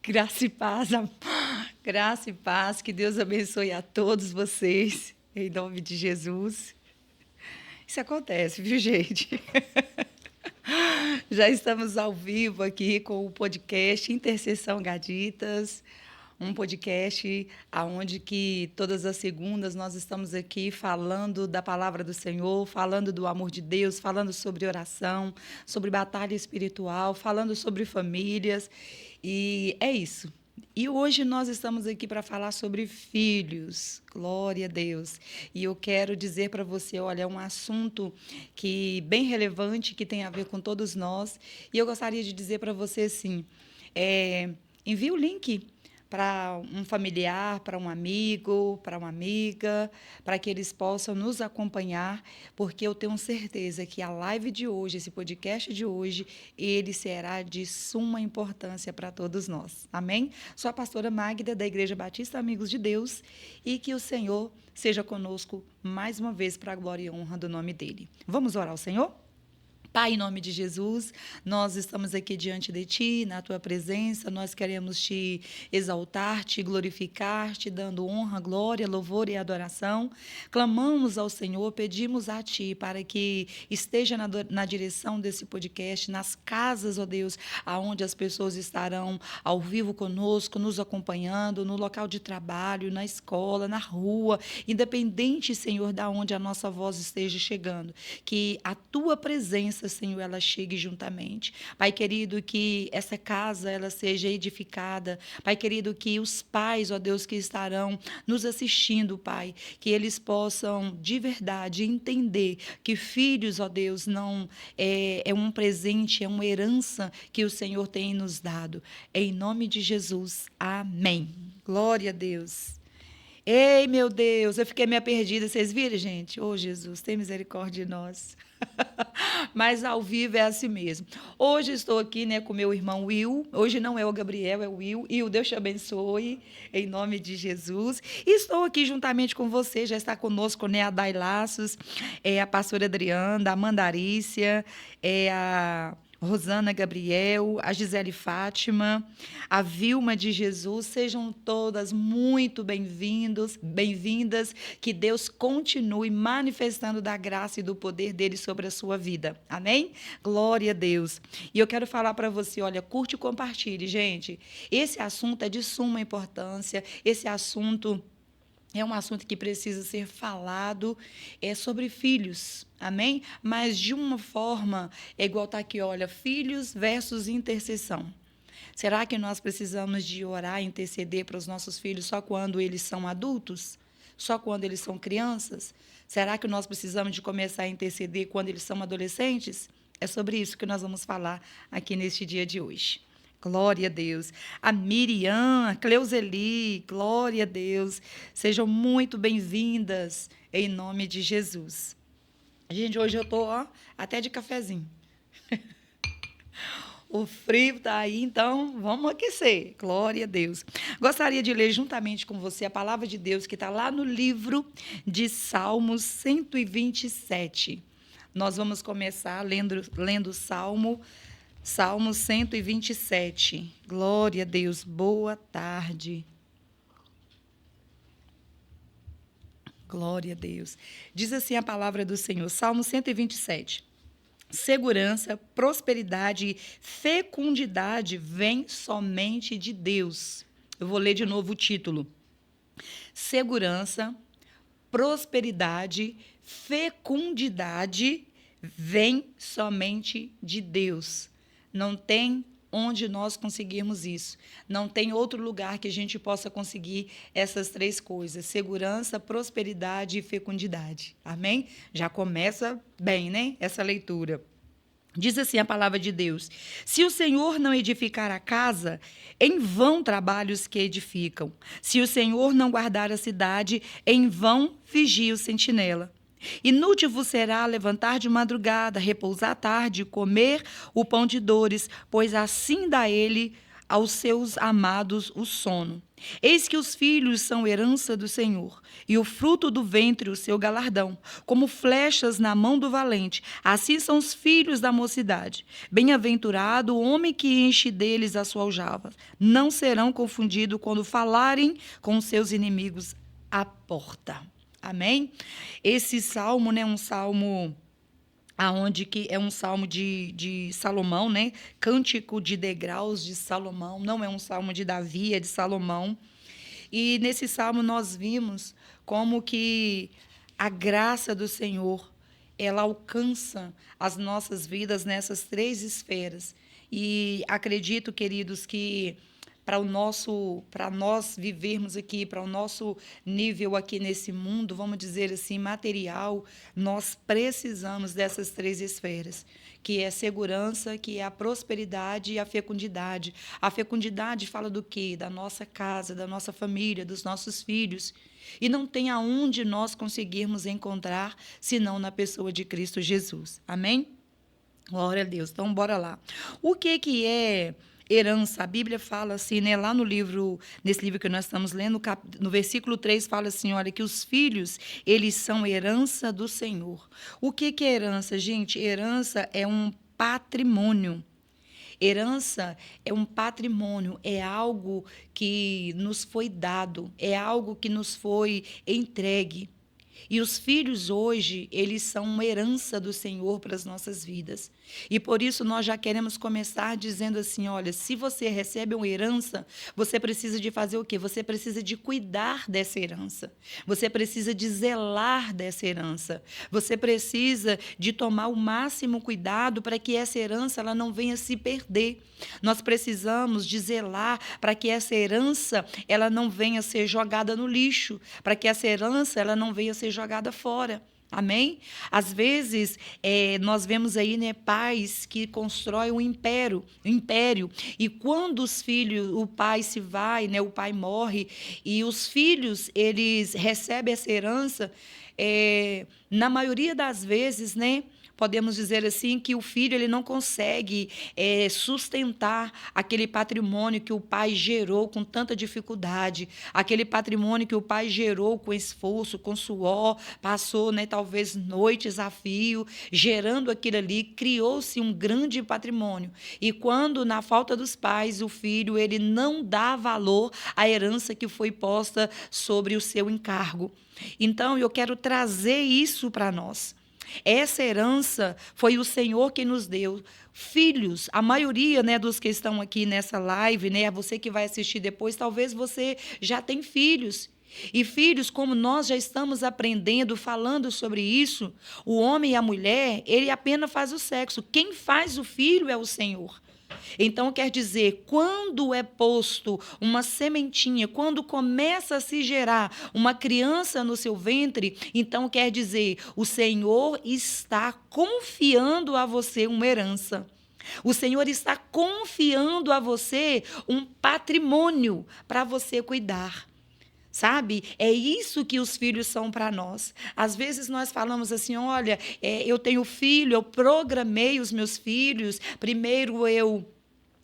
Graça e paz, graça e paz, que Deus abençoe a todos vocês, em nome de Jesus. Isso acontece, viu, gente? Já estamos ao vivo aqui com o podcast Intercessão Gaditas, um podcast aonde que todas as segundas nós estamos aqui falando da palavra do Senhor, falando do amor de Deus, falando sobre oração, sobre batalha espiritual, falando sobre famílias. E é isso. E hoje nós estamos aqui para falar sobre filhos. Glória a Deus. E eu quero dizer para você, olha, é um assunto que bem relevante, que tem a ver com todos nós. E eu gostaria de dizer para você assim, envie o link para um familiar, para um amigo, para uma amiga, para que eles possam nos acompanhar, porque eu tenho certeza que a live de hoje, esse podcast de hoje, ele será de suma importância para todos nós. Amém? Sou a pastora Magda, da Igreja Batista Amigos de Deus, e que o Senhor seja conosco mais uma vez para a glória e honra do nome dele. Vamos orar ao Senhor? Pai, em nome de Jesus, nós estamos aqui diante de Ti, na Tua presença, nós queremos Te exaltar, Te glorificar, Te dando honra, glória, louvor e adoração. Clamamos ao Senhor, pedimos a Ti para que esteja na direção desse podcast, nas casas, ó Deus, aonde as pessoas estarão ao vivo conosco, nos acompanhando, no local de trabalho, na escola, na rua, independente, Senhor, da onde a nossa voz esteja chegando, que a Tua presença, Senhor, ela chegue juntamente. Pai querido, que essa casa ela seja edificada. Pai querido, que os pais, ó Deus, que estarão nos assistindo, Pai, que eles possam de verdade entender que filhos, ó Deus, não é um presente, é uma herança que o Senhor tem nos dado. Em nome de Jesus. Amém. Glória a Deus. Ei, meu Deus, eu fiquei meio perdida. Vocês viram, gente? Ô, Jesus, tem misericórdia de nós. Mas ao vivo é assim mesmo. Hoje estou aqui, né, com meu irmão Will. Hoje não é o Gabriel, é o Will. Will, Deus te abençoe, em nome de Jesus. E estou aqui juntamente com você. Já está conosco, né, a Day Laços, a pastora Adriana, a Mandarícia, a Rosana Gabriel, a Gisele Fátima, a Vilma de Jesus, sejam todas muito bem-vindas, que Deus continue manifestando da graça e do poder dele sobre a sua vida. Amém? Glória a Deus. E eu quero falar para você, olha, curte e compartilhe, gente. Esse assunto é de suma importância, esse assunto é um assunto que precisa ser falado, sobre filhos, amém? Mas de uma forma, é igual está aqui, olha, filhos versus intercessão. Será que nós precisamos de orar e interceder para os nossos filhos só quando eles são adultos? Só quando eles são crianças? Será que nós precisamos de começar a interceder quando eles são adolescentes? É sobre isso que nós vamos falar aqui neste dia de hoje. Glória a Deus. A Miriam, a Cleuseli, glória a Deus. Sejam muito bem-vindas em nome de Jesus. Gente, hoje eu estou até de cafezinho. O frio está aí, então vamos aquecer. Glória a Deus. Gostaria de ler juntamente com você a palavra de Deus que está lá no livro de Salmos 127. Nós vamos começar lendo Salmo 127. Glória a Deus. Boa tarde. Glória a Deus. Diz assim a palavra do Senhor. Salmo 127. Segurança, prosperidade e fecundidade vêm somente de Deus. Eu vou ler de novo o título. Segurança, prosperidade, fecundidade vêm somente de Deus. Não tem onde nós conseguirmos isso. Não tem outro lugar que a gente possa conseguir essas três coisas: segurança, prosperidade e fecundidade. Amém? Já começa bem, né? Essa leitura. Diz assim a palavra de Deus: se o Senhor não edificar a casa, em vão trabalham os que edificam. Se o Senhor não guardar a cidade, em vão vigia o sentinela. Inútil vos será levantar de madrugada, repousar à tarde, comer o pão de dores, pois assim dá ele aos seus amados o sono. Eis que os filhos são herança do Senhor, e o fruto do ventre o seu galardão, como flechas na mão do valente. Assim são os filhos da mocidade. Bem-aventurado o homem que enche deles a sua aljava. Não serão confundidos quando falarem com seus inimigos à porta. Amém? Esse salmo, né, um salmo aonde que é um salmo de Salomão, né? Cântico de degraus de Salomão, não é um salmo de Davi, é de Salomão. E nesse salmo nós vimos como que a graça do Senhor, ela alcança as nossas vidas nessas três esferas. E acredito, queridos, que para nós vivermos aqui, para o nosso nível aqui nesse mundo, vamos dizer assim, material, nós precisamos dessas três esferas, que é a segurança, que é a prosperidade e a fecundidade. A fecundidade fala do quê? Da nossa casa, da nossa família, dos nossos filhos. E não tem aonde nós conseguirmos encontrar, senão na pessoa de Cristo Jesus. Amém? Glória a Deus. Então, bora lá. O que é herança? A Bíblia fala assim, né? Lá no livro, nesse livro que nós estamos lendo, no versículo 3, fala assim, olha, que os filhos, eles são herança do Senhor. O que é herança, gente? Herança é um patrimônio. Herança é um patrimônio, é algo que nos foi dado, é algo que nos foi entregue. E os filhos hoje, eles são uma herança do Senhor para as nossas vidas. E por isso nós já queremos começar dizendo assim, olha, se você recebe uma herança, você precisa de fazer o quê? Você precisa de cuidar dessa herança. Você precisa de zelar dessa herança. Você precisa de tomar o máximo cuidado para que essa herança ela não venha se perder. Nós precisamos de zelar para que essa herança ela não venha ser jogada no lixo, para que essa herança ela não venha ser jogada fora. Amém? Às vezes, nós vemos aí, né, pais que constroem um império, e quando os filhos, o pai se vai, né, o pai morre, e os filhos, eles recebem essa herança, na maioria das vezes, né, podemos dizer assim que o filho ele não consegue sustentar aquele patrimônio que o pai gerou com tanta dificuldade, aquele patrimônio que o pai gerou com esforço, com suor, passou, né, talvez noites a fio, gerando aquilo ali, criou-se um grande patrimônio. E quando, na falta dos pais, o filho ele não dá valor à herança que foi posta sobre o seu encargo. Então, eu quero trazer isso para nós. Essa herança foi o Senhor que nos deu. Filhos, a maioria, né, dos que estão aqui nessa live, né, você que vai assistir depois, talvez você já tem filhos. E filhos, como nós já estamos aprendendo, falando sobre isso, o homem e a mulher, ele apenas faz o sexo. Quem faz o filho é o Senhor. Então, quer dizer, quando é posto uma sementinha, quando começa a se gerar uma criança no seu ventre, então quer dizer, o Senhor está confiando a você uma herança. O Senhor está confiando a você um patrimônio para você cuidar. Sabe? É isso que os filhos são para nós. Às vezes nós falamos assim, olha, eu tenho filho, eu programei os meus filhos, primeiro eu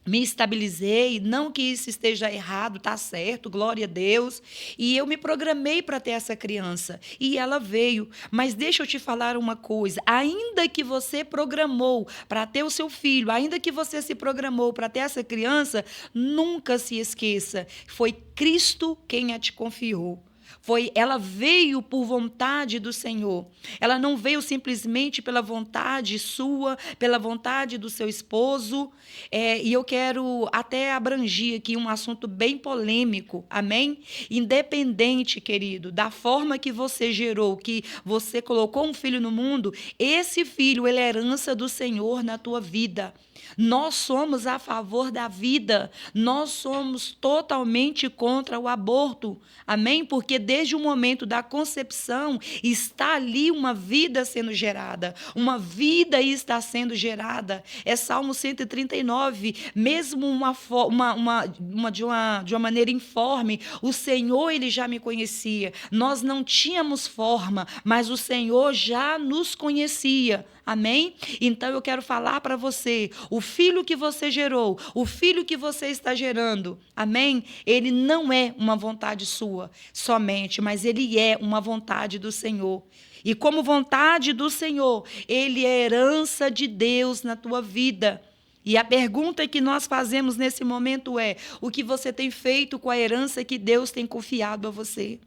me estabilizei, não que isso esteja errado, está certo, glória a Deus, e eu me programei para ter essa criança, e ela veio. Mas deixa eu te falar uma coisa, ainda que você programou para ter o seu filho, ainda que você se programou para ter essa criança, nunca se esqueça, foi Cristo quem a te confiou. Ela veio por vontade do Senhor. Ela não veio simplesmente pela vontade sua, pela vontade do seu esposo. E eu quero até abranger aqui um assunto bem polêmico, amém? Independente, querido, da forma que você gerou, que você colocou um filho no mundo, esse filho, ele é herança do Senhor na tua vida. Nós somos a favor da vida, nós somos totalmente contra o aborto, amém? Porque desde o momento da concepção está ali uma vida sendo gerada, uma vida está sendo gerada. É Salmo 139, mesmo de uma maneira informe, o Senhor ele já me conhecia, nós não tínhamos forma, mas o Senhor já nos conhecia. Amém? Então eu quero falar para você, o filho que você gerou, o filho que você está gerando, amém? Ele não é uma vontade sua somente, mas ele é uma vontade do Senhor. E como vontade do Senhor, ele é herança de Deus na tua vida. E a pergunta que nós fazemos nesse momento é: o que você tem feito com a herança que Deus tem confiado a você?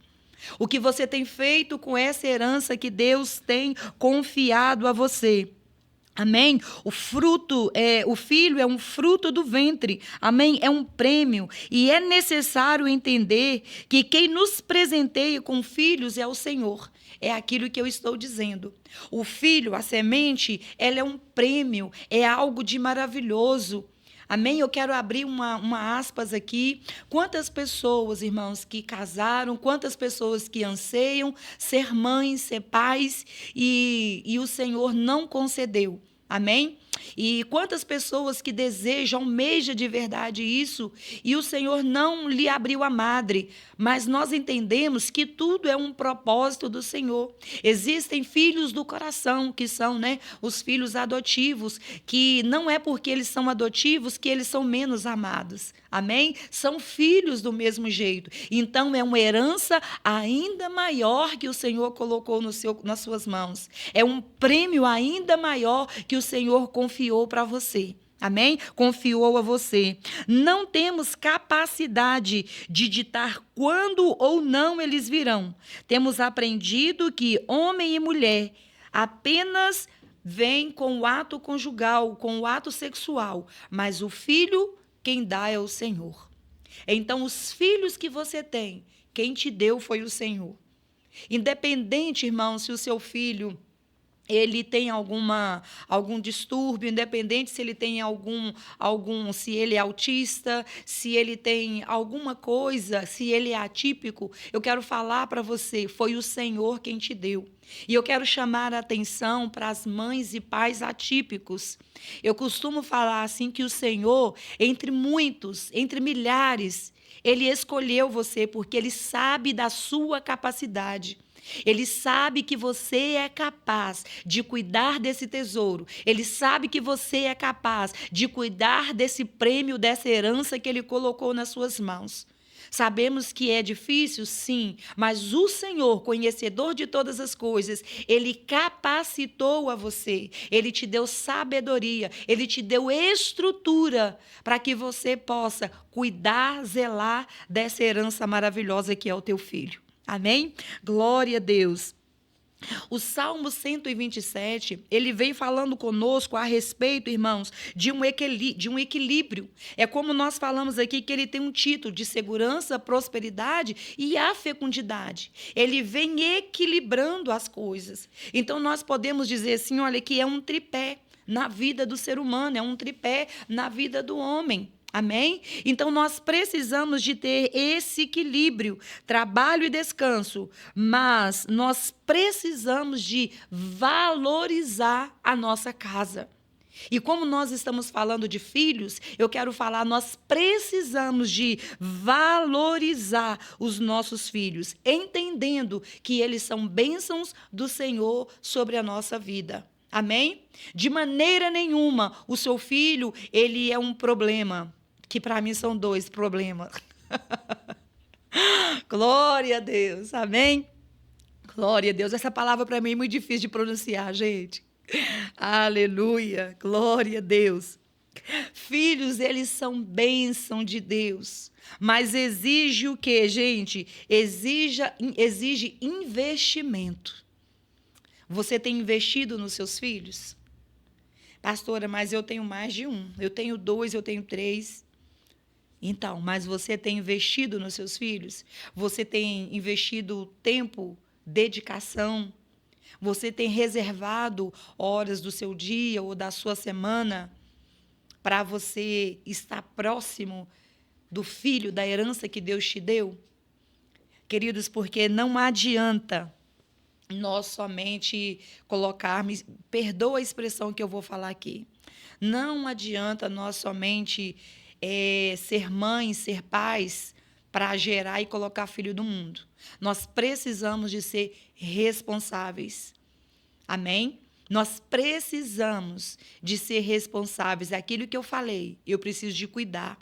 O que você tem feito com essa herança que Deus tem confiado a você? Amém? O filho é um fruto do ventre. Amém? É um prêmio. E é necessário entender que quem nos presenteia com filhos é o Senhor. É aquilo que eu estou dizendo. O filho, a semente, ela é um prêmio, é algo de maravilhoso. Amém? Eu quero abrir uma aspas aqui. Quantas pessoas, irmãos, que casaram, quantas pessoas que anseiam ser mães, ser pais, e o Senhor não concedeu. Amém? E quantas pessoas que desejam, almejam de verdade isso, e o Senhor não lhe abriu a madre. Mas nós entendemos que tudo é um propósito do Senhor. Existem filhos do coração, que são, os filhos adotivos, que não é porque eles são adotivos que eles são menos amados. Amém? São filhos do mesmo jeito. Então, é uma herança ainda maior que o Senhor colocou nas suas mãos. É um prêmio ainda maior que o Senhor confiou para você. Amém? Confiou a você. Não temos capacidade de ditar quando ou não eles virão. Temos aprendido que homem e mulher apenas vêm com o ato conjugal, com o ato sexual, mas o filho, quem dá é o Senhor. Então, os filhos que você tem, quem te deu foi o Senhor. Independente, irmão, se o seu filho ele tem algum distúrbio, independente se ele tem se ele é autista, se ele tem alguma coisa, se ele é atípico, eu quero falar para você, foi o Senhor quem te deu. E eu quero chamar a atenção para as mães e pais atípicos. Eu costumo falar assim que o Senhor, entre muitos, entre milhares, ele escolheu você porque ele sabe da sua capacidade. Ele sabe que você é capaz de cuidar desse tesouro. Ele sabe que você é capaz de cuidar desse prêmio, dessa herança que ele colocou nas suas mãos. Sabemos que é difícil, sim, mas o Senhor, conhecedor de todas as coisas, ele capacitou a você, ele te deu sabedoria, ele te deu estrutura para que você possa cuidar, zelar dessa herança maravilhosa que é o teu filho. Amém? Glória a Deus. O Salmo 127, ele vem falando conosco a respeito, irmãos, de um equilíbrio. É como nós falamos aqui que ele tem um título de segurança, prosperidade e a fecundidade. Ele vem equilibrando as coisas. Então, nós podemos dizer assim, olha, que é um tripé na vida do ser humano, é um tripé na vida do homem. Amém? Então, nós precisamos de ter esse equilíbrio, trabalho e descanso, mas nós precisamos de valorizar a nossa casa. E como nós estamos falando de filhos, eu quero falar, nós precisamos de valorizar os nossos filhos, entendendo que eles são bênçãos do Senhor sobre a nossa vida. Amém? De maneira nenhuma, o seu filho, ele é um problema. Que para mim são dois problemas. Glória a Deus, amém? Glória a Deus, essa palavra para mim é muito difícil de pronunciar, gente. Aleluia, glória a Deus. Filhos, eles são bênção de Deus, mas exige o quê, gente? Exige investimento. Você tem investido nos seus filhos? Pastora, mas eu tenho mais de um. Eu tenho 2, eu tenho 3. Então, mas você tem investido nos seus filhos? Você tem investido tempo, dedicação? Você tem reservado horas do seu dia ou da sua semana para você estar próximo do filho, da herança que Deus te deu? Queridos, porque não adianta nós somente colocarmos, perdoa a expressão que eu vou falar aqui, não adianta nós somente ser mães, ser pais, para gerar e colocar filho do mundo. Nós precisamos de ser responsáveis. Amém? Nós precisamos de ser responsáveis. É aquilo que eu falei, eu preciso de cuidar.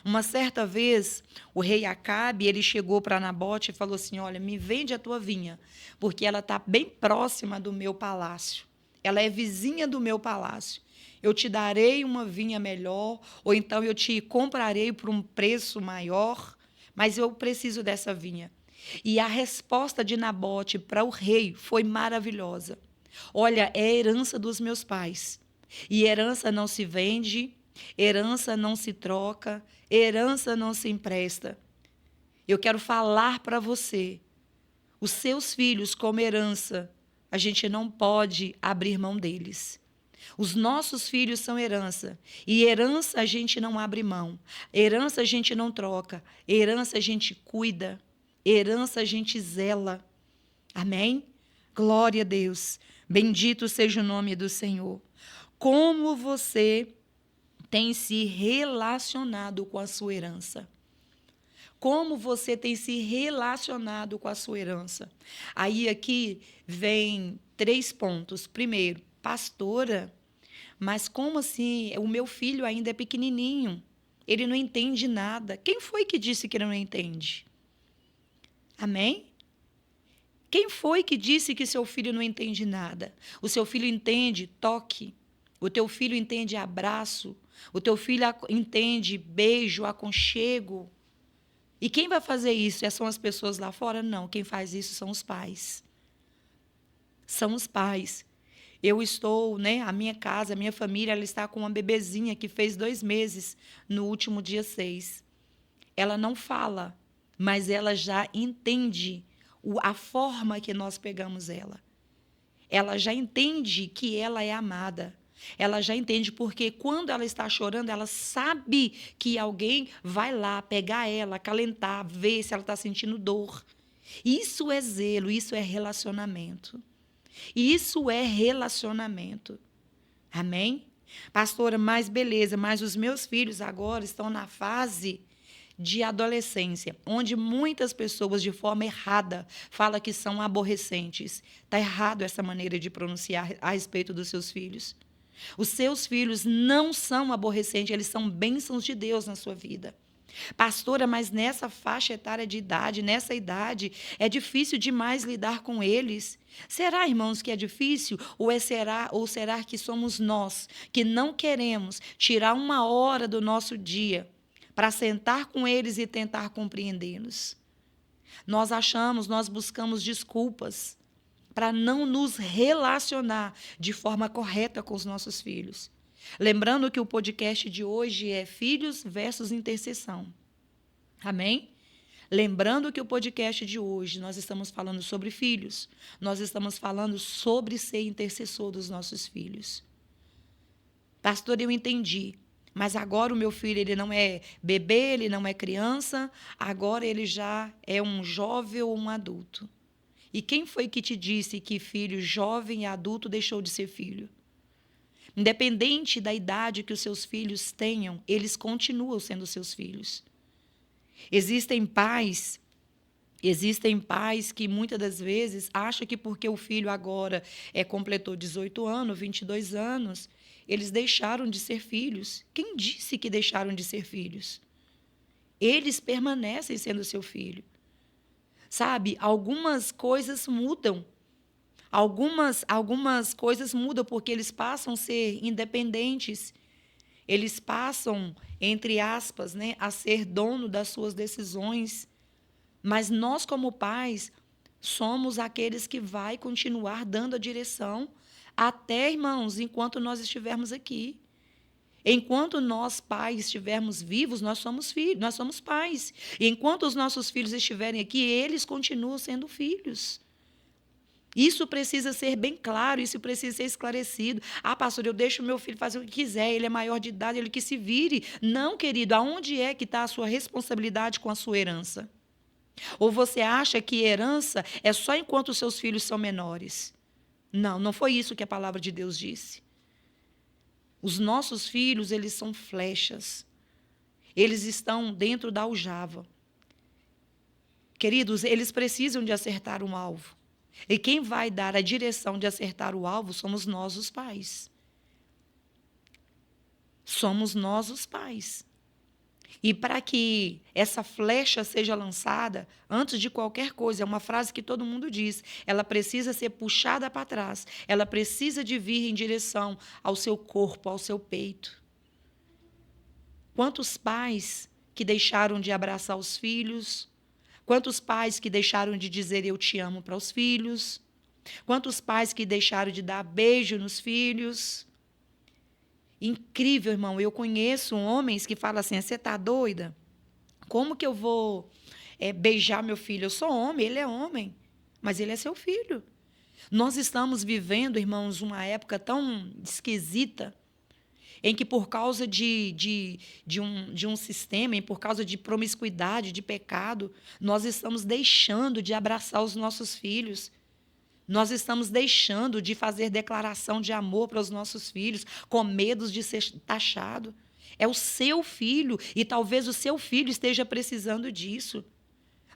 Uma certa vez, o rei Acabe, ele chegou para Nabote e falou assim, olha, me vende a tua vinha, porque ela está bem próxima do meu palácio. Ela é vizinha do meu palácio. Eu te darei uma vinha melhor, ou então eu te comprarei por um preço maior, mas eu preciso dessa vinha. E a resposta de Nabote para o rei foi maravilhosa. Olha, é a herança dos meus pais. E herança não se vende, herança não se troca, herança não se empresta. Eu quero falar para você, os seus filhos como herança, a gente não pode abrir mão deles. Os nossos filhos são herança. E herança a gente não abre mão. Herança a gente não troca. Herança a gente cuida. Herança a gente zela. Amém? Glória a Deus. Bendito seja o nome do Senhor. Como você tem se relacionado com a sua herança? Como você tem se relacionado com a sua herança? Aí aqui vem 3 pontos. Primeiro, pastora, mas como assim? O meu filho ainda é pequenininho. Ele não entende nada. Quem foi que disse que ele não entende? Amém? Quem foi que disse que seu filho não entende nada? O seu filho entende toque. O teu filho entende abraço. O teu filho entende beijo, aconchego. E quem vai fazer isso? São as pessoas lá fora? Não, quem faz isso são os pais. São os pais. Eu estou, a minha casa, a minha família, ela está com uma bebezinha que fez 2 meses no último dia 6. Ela não fala, mas ela já entende a forma que nós pegamos ela. Ela já entende que ela é amada. Ela já entende porque quando ela está chorando, ela sabe que alguém vai lá pegar ela, acalentar, ver se ela está sentindo dor. Isso é zelo, isso é relacionamento. Isso é relacionamento. Amém? Pastora, mas beleza, mas os meus filhos agora estão na fase de adolescência, onde muitas pessoas, de forma errada, falam que são aborrecentes. Está errado essa maneira de pronunciar a respeito dos seus filhos. Os seus filhos não são aborrecentes, eles são bênçãos de Deus na sua vida. Pastora, mas nessa faixa etária de idade, nessa idade, é difícil demais lidar com eles. Será, irmãos, que é difícil? Ou será que somos nós que não queremos tirar 1 hora do nosso dia para sentar com eles e tentar compreendê-los? Nós buscamos desculpas para não nos relacionar de forma correta com os nossos filhos. Lembrando que o podcast de hoje é Filhos versus Intercessão. Amém? Lembrando que o podcast de hoje nós estamos falando sobre filhos. Nós estamos falando sobre ser intercessor dos nossos filhos. Pastor, eu entendi. Mas agora o meu filho, ele não é bebê, ele não é criança. Agora ele já é um jovem ou um adulto. E quem foi que te disse que filho jovem e adulto deixou de ser filho? Independente da idade que os seus filhos tenham, eles continuam sendo seus filhos. Existem pais que muitas das vezes acham que porque o filho agora completou 18 anos, 22 anos, eles deixaram de ser filhos. Quem disse que deixaram de ser filhos? Eles permanecem sendo seu filho. Sabe, algumas coisas mudam. Algumas coisas mudam porque eles passam a ser independentes. Eles passam, entre aspas, a ser dono das suas decisões. Mas nós, como pais, somos aqueles que vai continuar dando a direção até, irmãos, enquanto nós estivermos aqui. Enquanto nós, pais, estivermos vivos, nós somos filhos, nós somos pais. E enquanto os nossos filhos estiverem aqui, eles continuam sendo filhos. Isso precisa ser bem claro, isso precisa ser esclarecido. Ah, pastor, eu deixo o meu filho fazer o que quiser, ele é maior de idade, ele que se vire. Não, querido, aonde é que está a sua responsabilidade com a sua herança? Ou você acha que herança é só enquanto os seus filhos são menores? Não, não foi isso que a palavra de Deus disse. Os nossos filhos, eles são flechas. Eles estão dentro da aljava. Queridos, eles precisam de acertar um alvo. E quem vai dar a direção de acertar o alvo somos nós, os pais. Somos nós, os pais. E para que essa flecha seja lançada, antes de qualquer coisa, é uma frase que todo mundo diz, ela precisa ser puxada para trás, ela precisa de vir em direção ao seu corpo, ao seu peito. Quantos pais que deixaram de abraçar os filhos? Quantos pais que deixaram de dizer eu te amo para os filhos? Quantos pais que deixaram de dar beijo nos filhos? Incrível, irmão. Eu conheço homens que falam assim, você está doida? Como que eu vou beijar meu filho? Eu sou homem, ele é homem, mas ele é seu filho. Nós estamos vivendo, irmãos, uma época tão esquisita, em que por causa de um sistema, e por causa de promiscuidade, de pecado, nós estamos deixando de abraçar os nossos filhos. Nós estamos deixando de fazer declaração de amor para os nossos filhos, com medo de ser taxado. É o seu filho, e talvez o seu filho esteja precisando disso.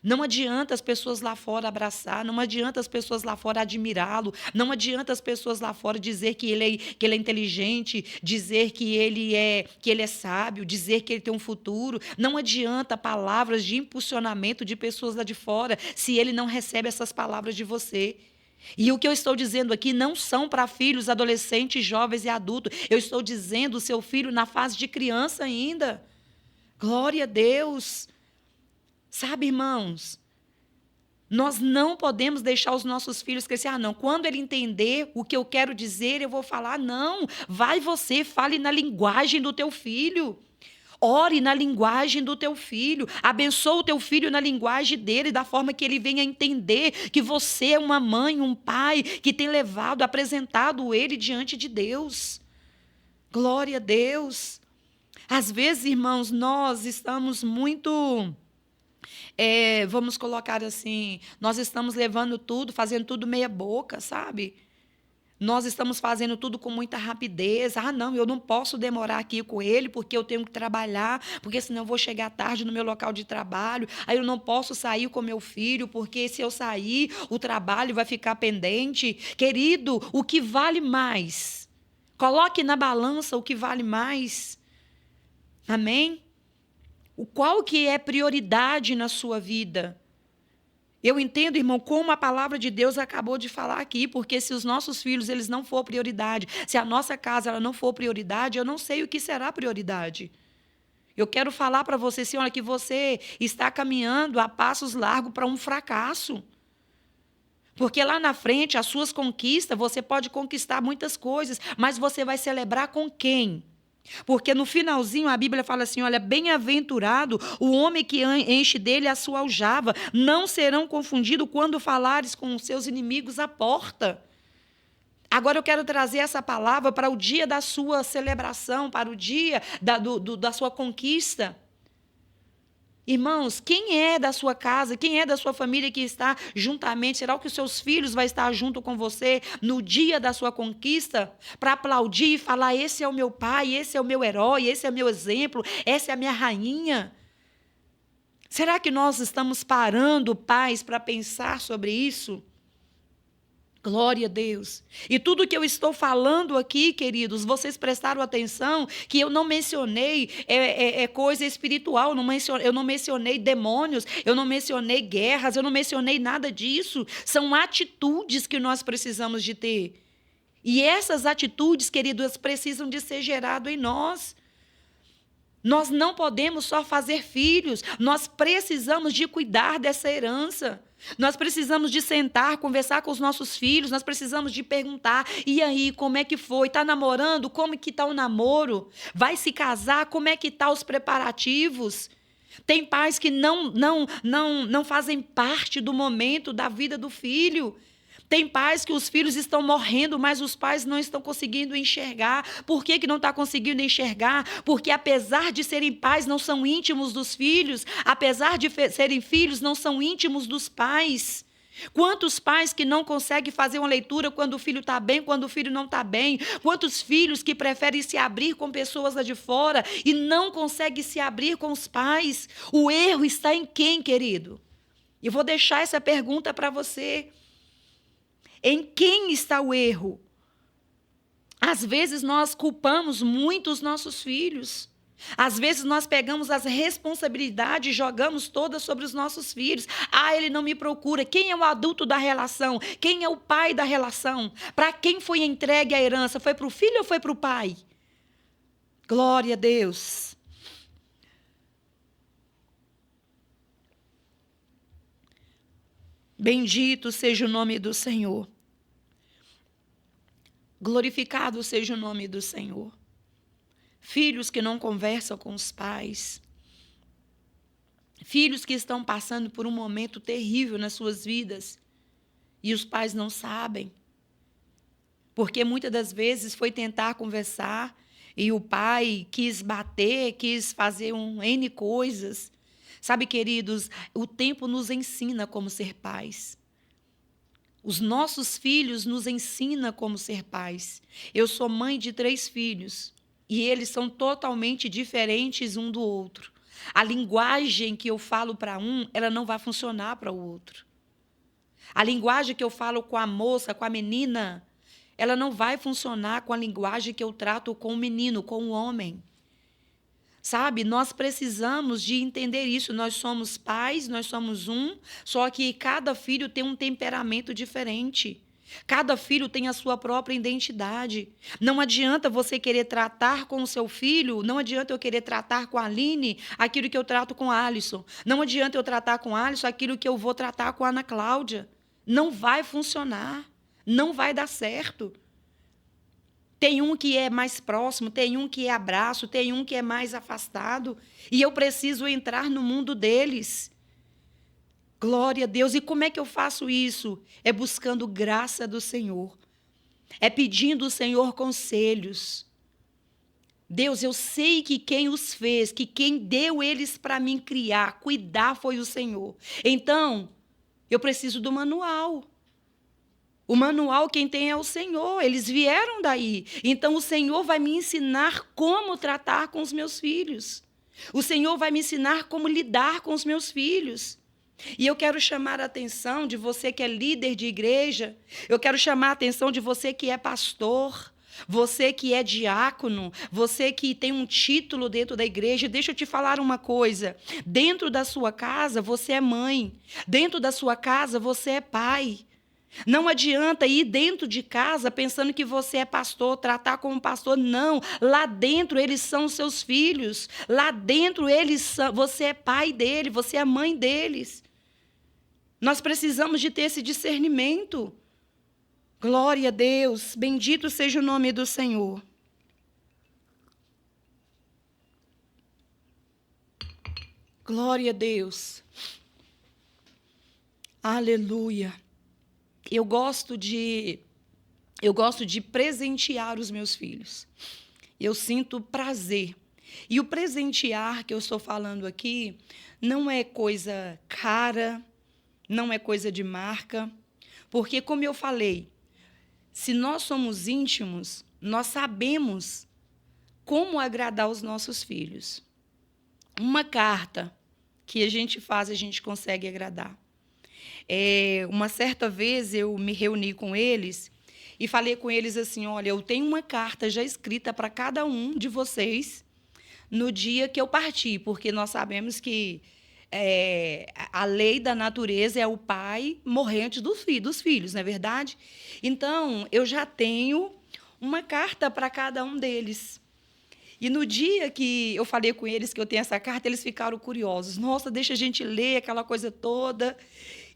Não adianta as pessoas lá fora abraçar, não adianta as pessoas lá fora admirá-lo, não adianta as pessoas lá fora dizer que ele é inteligente, dizer que ele é sábio, dizer que ele tem um futuro. Não adianta palavras de impulsionamento de pessoas lá de fora, se ele não recebe essas palavras de você. E o que eu estou dizendo aqui não são para filhos, adolescentes, jovens e adultos. Eu estou dizendo o seu filho na fase de criança ainda. Glória a Deus. Sabe, irmãos, nós não podemos deixar os nossos filhos crescer. Não, quando ele entender o que eu quero dizer, eu vou falar. Não, vai você, fale na linguagem do teu filho. Ore na linguagem do teu filho. Abençoa o teu filho na linguagem dele, da forma que ele venha entender que você é uma mãe, um pai, que tem apresentado ele diante de Deus. Glória a Deus. Às vezes, irmãos, nós estamos muito... vamos colocar assim, nós estamos levando tudo, fazendo tudo meia boca, sabe? Nós estamos fazendo tudo com muita rapidez. Não, eu não posso demorar aqui com ele porque eu tenho que trabalhar, porque senão eu vou chegar tarde no meu local de trabalho. Aí eu não posso sair com meu filho, porque se eu sair, o trabalho vai ficar pendente. Querido, o que vale mais? Coloque na balança o que vale mais. Amém? Qual que é prioridade na sua vida? Eu entendo, irmão, como a palavra de Deus acabou de falar aqui, porque se os nossos filhos eles não for prioridade, se a nossa casa ela não for prioridade, eu não sei o que será prioridade. Eu quero falar para você, senhora, que você está caminhando a passos largos para um fracasso. Porque lá na frente, as suas conquistas, você pode conquistar muitas coisas, mas você vai celebrar com quem? Porque no finalzinho a Bíblia fala assim, olha, bem-aventurado o homem que enche dele a sua aljava, não serão confundidos quando falares com os seus inimigos à porta. Agora eu quero trazer essa palavra para o dia da sua celebração, para o dia da sua conquista. Irmãos, quem é da sua casa, quem é da sua família que está juntamente? Será que os seus filhos vão estar junto com você no dia da sua conquista? Para aplaudir e falar, esse é o meu pai, esse é o meu herói, esse é o meu exemplo, essa é a minha rainha. Será que nós estamos parando, pais, para pensar sobre isso? Glória a Deus. E tudo que eu estou falando aqui, queridos, vocês prestaram atenção que eu não mencionei coisa espiritual, eu não mencionei demônios, eu não mencionei guerras, eu não mencionei nada disso. São atitudes que nós precisamos de ter. E essas atitudes, queridos, precisam de ser gerado em nós. Nós não podemos só fazer filhos, nós precisamos de cuidar dessa herança. Nós precisamos de sentar, conversar com os nossos filhos, nós precisamos de perguntar, e aí, como é que foi? Está namorando? Como que está o namoro? Vai se casar? Como é que estão os preparativos? Tem pais que não fazem parte do momento da vida do filho. Tem pais que os filhos estão morrendo, mas os pais não estão conseguindo enxergar. Por que não está conseguindo enxergar? Porque apesar de serem pais, não são íntimos dos filhos. Apesar de serem filhos, não são íntimos dos pais. Quantos pais que não conseguem fazer uma leitura quando o filho está bem, quando o filho não está bem? Quantos filhos que preferem se abrir com pessoas lá de fora e não conseguem se abrir com os pais? O erro está em quem, querido? Eu vou deixar essa pergunta para você. Em quem está o erro? Às vezes nós culpamos muito os nossos filhos. Às vezes nós pegamos as responsabilidades e jogamos todas sobre os nossos filhos. Ah, ele não me procura. Quem é o adulto da relação? Quem é o pai da relação? Para quem foi entregue a herança? Foi para o filho ou foi para o pai? Glória a Deus. Bendito seja o nome do Senhor. Glorificado seja o nome do Senhor. Filhos que não conversam com os pais. Filhos que estão passando por um momento terrível nas suas vidas e os pais não sabem. Porque muitas das vezes foi tentar conversar e o pai quis bater, quis fazer N coisas. Sabe, queridos, o tempo nos ensina como ser pais. Os nossos filhos nos ensinam como ser pais. Eu sou mãe de 3 filhos e eles são totalmente diferentes um do outro. A linguagem que eu falo para um, ela não vai funcionar para o outro. A linguagem que eu falo com a moça, com a menina, ela não vai funcionar com a linguagem que eu trato com o menino, com o homem. Sabe, nós precisamos de entender isso. Nós somos pais, nós somos um, só que cada filho tem um temperamento diferente. Cada filho tem a sua própria identidade. Não adianta você querer tratar com o seu filho, não adianta eu querer tratar com a Aline aquilo que eu trato com a Alisson. Não adianta eu tratar com a Alisson aquilo que eu vou tratar com a Ana Cláudia. Não vai funcionar, não vai dar certo. Tem um que é mais próximo, tem um que é abraço, tem um que é mais afastado. E eu preciso entrar no mundo deles. Glória a Deus. E como é que eu faço isso? É buscando graça do Senhor. É pedindo ao Senhor conselhos. Deus, eu sei que quem os fez, que quem deu eles para mim criar, cuidar foi o Senhor. Então, eu preciso do manual. O manual quem tem é o Senhor, eles vieram daí. Então o Senhor vai me ensinar como tratar com os meus filhos. O Senhor vai me ensinar como lidar com os meus filhos. E eu quero chamar a atenção de você que é líder de igreja, eu quero chamar a atenção de você que é pastor, você que é diácono, você que tem um título dentro da igreja. Deixa eu te falar uma coisa, dentro da sua casa você é mãe, dentro da sua casa você é pai. Não adianta ir dentro de casa pensando que você é pastor, tratar como pastor. Não, lá dentro eles são seus filhos. Lá dentro você é pai dele, você é mãe deles. Nós precisamos de ter esse discernimento. Glória a Deus, bendito seja o nome do Senhor. Glória a Deus. Aleluia. Eu gosto de presentear os meus filhos. Eu sinto prazer. E o presentear que eu estou falando aqui não é coisa cara, não é coisa de marca, porque, como eu falei, se nós somos íntimos, nós sabemos como agradar os nossos filhos. Uma carta que a gente faz, a gente consegue agradar. Uma certa vez eu me reuni com eles e falei com eles assim: olha, eu tenho uma carta já escrita para cada um de vocês no dia que eu partir, porque nós sabemos que a lei da natureza é o pai morrer antes dos filhos, não é verdade? Então, eu já tenho uma carta para cada um deles. E no dia que eu falei com eles que eu tenho essa carta, eles ficaram curiosos. Nossa, deixa a gente ler aquela coisa toda.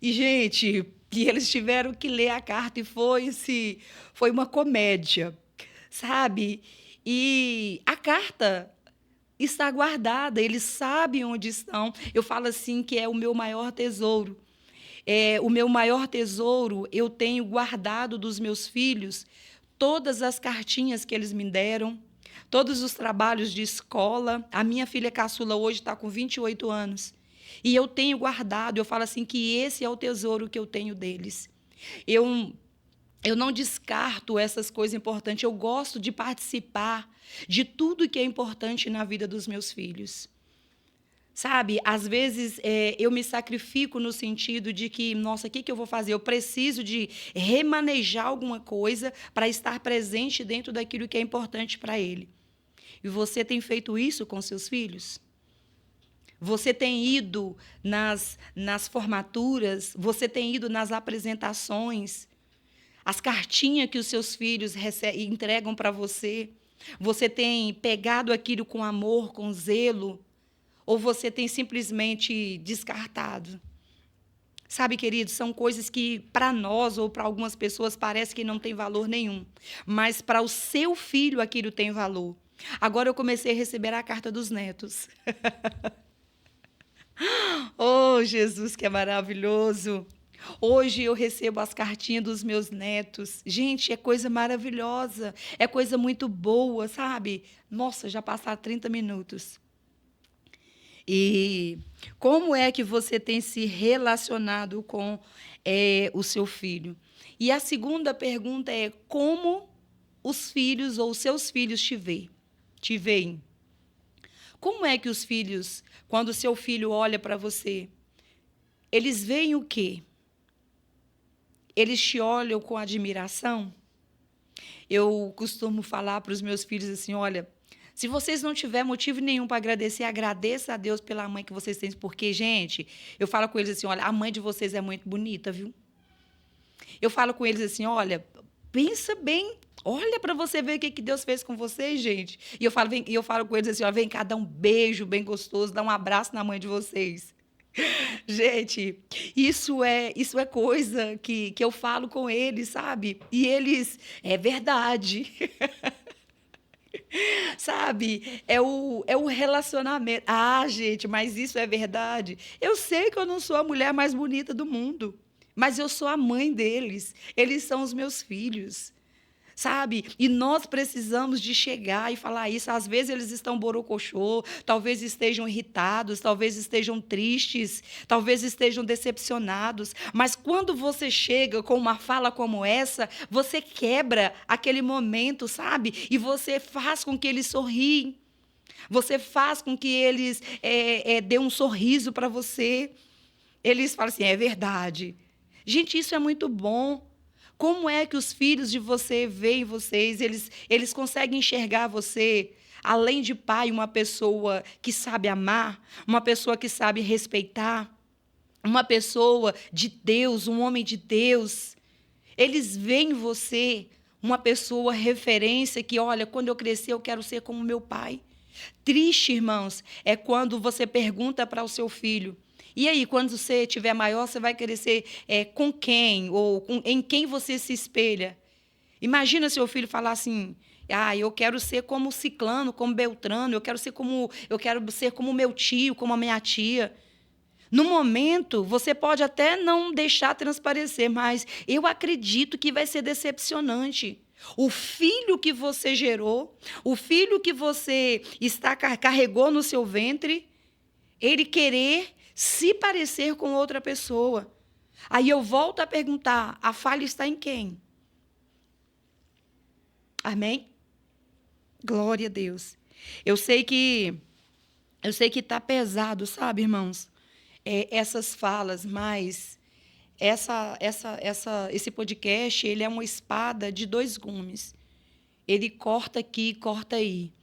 E, gente, eles tiveram que ler a carta e foi uma comédia, sabe? E a carta está guardada, eles sabem onde estão. Eu falo assim que é o meu maior tesouro. O meu maior tesouro, eu tenho guardado dos meus filhos todas as cartinhas que eles me deram, todos os trabalhos de escola. A minha filha caçula hoje está com 28 anos. E eu tenho guardado, eu falo assim que esse é o tesouro que eu tenho deles. Eu não descarto essas coisas importantes, eu gosto de participar de tudo que é importante na vida dos meus filhos. Sabe, às vezes eu me sacrifico no sentido de que, nossa, o que eu vou fazer? Eu preciso de remanejar alguma coisa para estar presente dentro daquilo que é importante para ele. E você tem feito isso com seus filhos? Você tem ido nas formaturas? Você tem ido nas apresentações? As cartinhas que os seus filhos entregam para você? Você tem pegado aquilo com amor, com zelo? Ou você tem simplesmente descartado? Sabe, queridos, são coisas que para nós ou para algumas pessoas parece que não tem valor nenhum. Mas para o seu filho aquilo tem valor. Agora eu comecei a receber a carta dos netos. Oh, Jesus, que é maravilhoso. Hoje eu recebo as cartinhas dos meus netos. Gente, é coisa maravilhosa. É coisa muito boa, sabe? Nossa, já passaram 30 minutos. E como é que você tem se relacionado com o seu filho? E a segunda pergunta é como os filhos ou os seus filhos te veem? Como é que os filhos, quando o seu filho olha para você, eles veem o quê? Eles te olham com admiração? Eu costumo falar para os meus filhos assim, olha, se vocês não tiverem motivo nenhum para agradecer, agradeça a Deus pela mãe que vocês têm. Porque, gente, eu falo com eles assim, olha, a mãe de vocês é muito bonita, viu? Eu falo com eles assim, olha, pensa bem, olha para você ver o que Deus fez com vocês, gente. E eu falo com eles assim, ó, vem cá, dá um beijo bem gostoso, dá um abraço na mãe de vocês. Gente, isso é coisa que eu falo com eles, sabe? E eles, é verdade. Sabe? É o relacionamento. Ah, gente, mas isso é verdade. Eu sei que eu não sou a mulher mais bonita do mundo, mas eu sou a mãe deles. Eles são os meus filhos. Sabe? E nós precisamos de chegar e falar isso. Às vezes eles estão borocochô, talvez estejam irritados, talvez estejam tristes, talvez estejam decepcionados. Mas quando você chega com uma fala como essa, você quebra aquele momento, sabe? E você faz com que eles sorriem. Você faz com que eles dêem um sorriso para você. Eles falam assim, é verdade. Gente, isso é muito bom. Como é que os filhos de você veem vocês? Eles conseguem enxergar você, além de pai, uma pessoa que sabe amar, uma pessoa que sabe respeitar, uma pessoa de Deus, um homem de Deus. Eles veem em você uma pessoa referência que, olha, quando eu crescer eu quero ser como meu pai. Triste, irmãos, é quando você pergunta para o seu filho, e aí, quando você tiver maior, você vai querer ser com quem? Ou em quem você se espelha? Imagina seu filho falar assim, eu quero ser como ciclano, como beltrano, eu quero ser como meu tio, como a minha tia. No momento, você pode até não deixar transparecer, mas eu acredito que vai ser decepcionante. O filho que você gerou, o filho que você carregou no seu ventre, ele querer se parecer com outra pessoa. Aí eu volto a perguntar, a falha está em quem? Amém? Glória a Deus. Eu sei que está pesado, sabe, irmãos? Essas falas, mas esse podcast, ele é uma espada de dois gumes. Ele corta aqui, corta aí.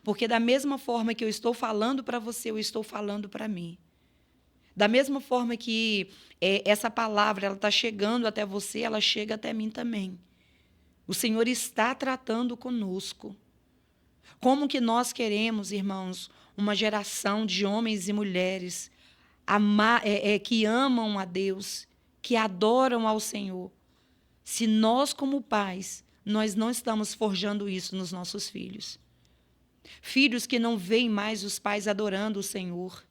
Porque da mesma forma que eu estou falando para você, eu estou falando para mim. Da mesma forma que essa palavra ela está chegando até você, ela chega até mim também. O Senhor está tratando conosco. Como que nós queremos, irmãos, uma geração de homens e mulheres que amam a Deus, que adoram ao Senhor, se nós, como pais, nós não estamos forjando isso nos nossos filhos? Filhos que não veem mais os pais adorando o Senhor.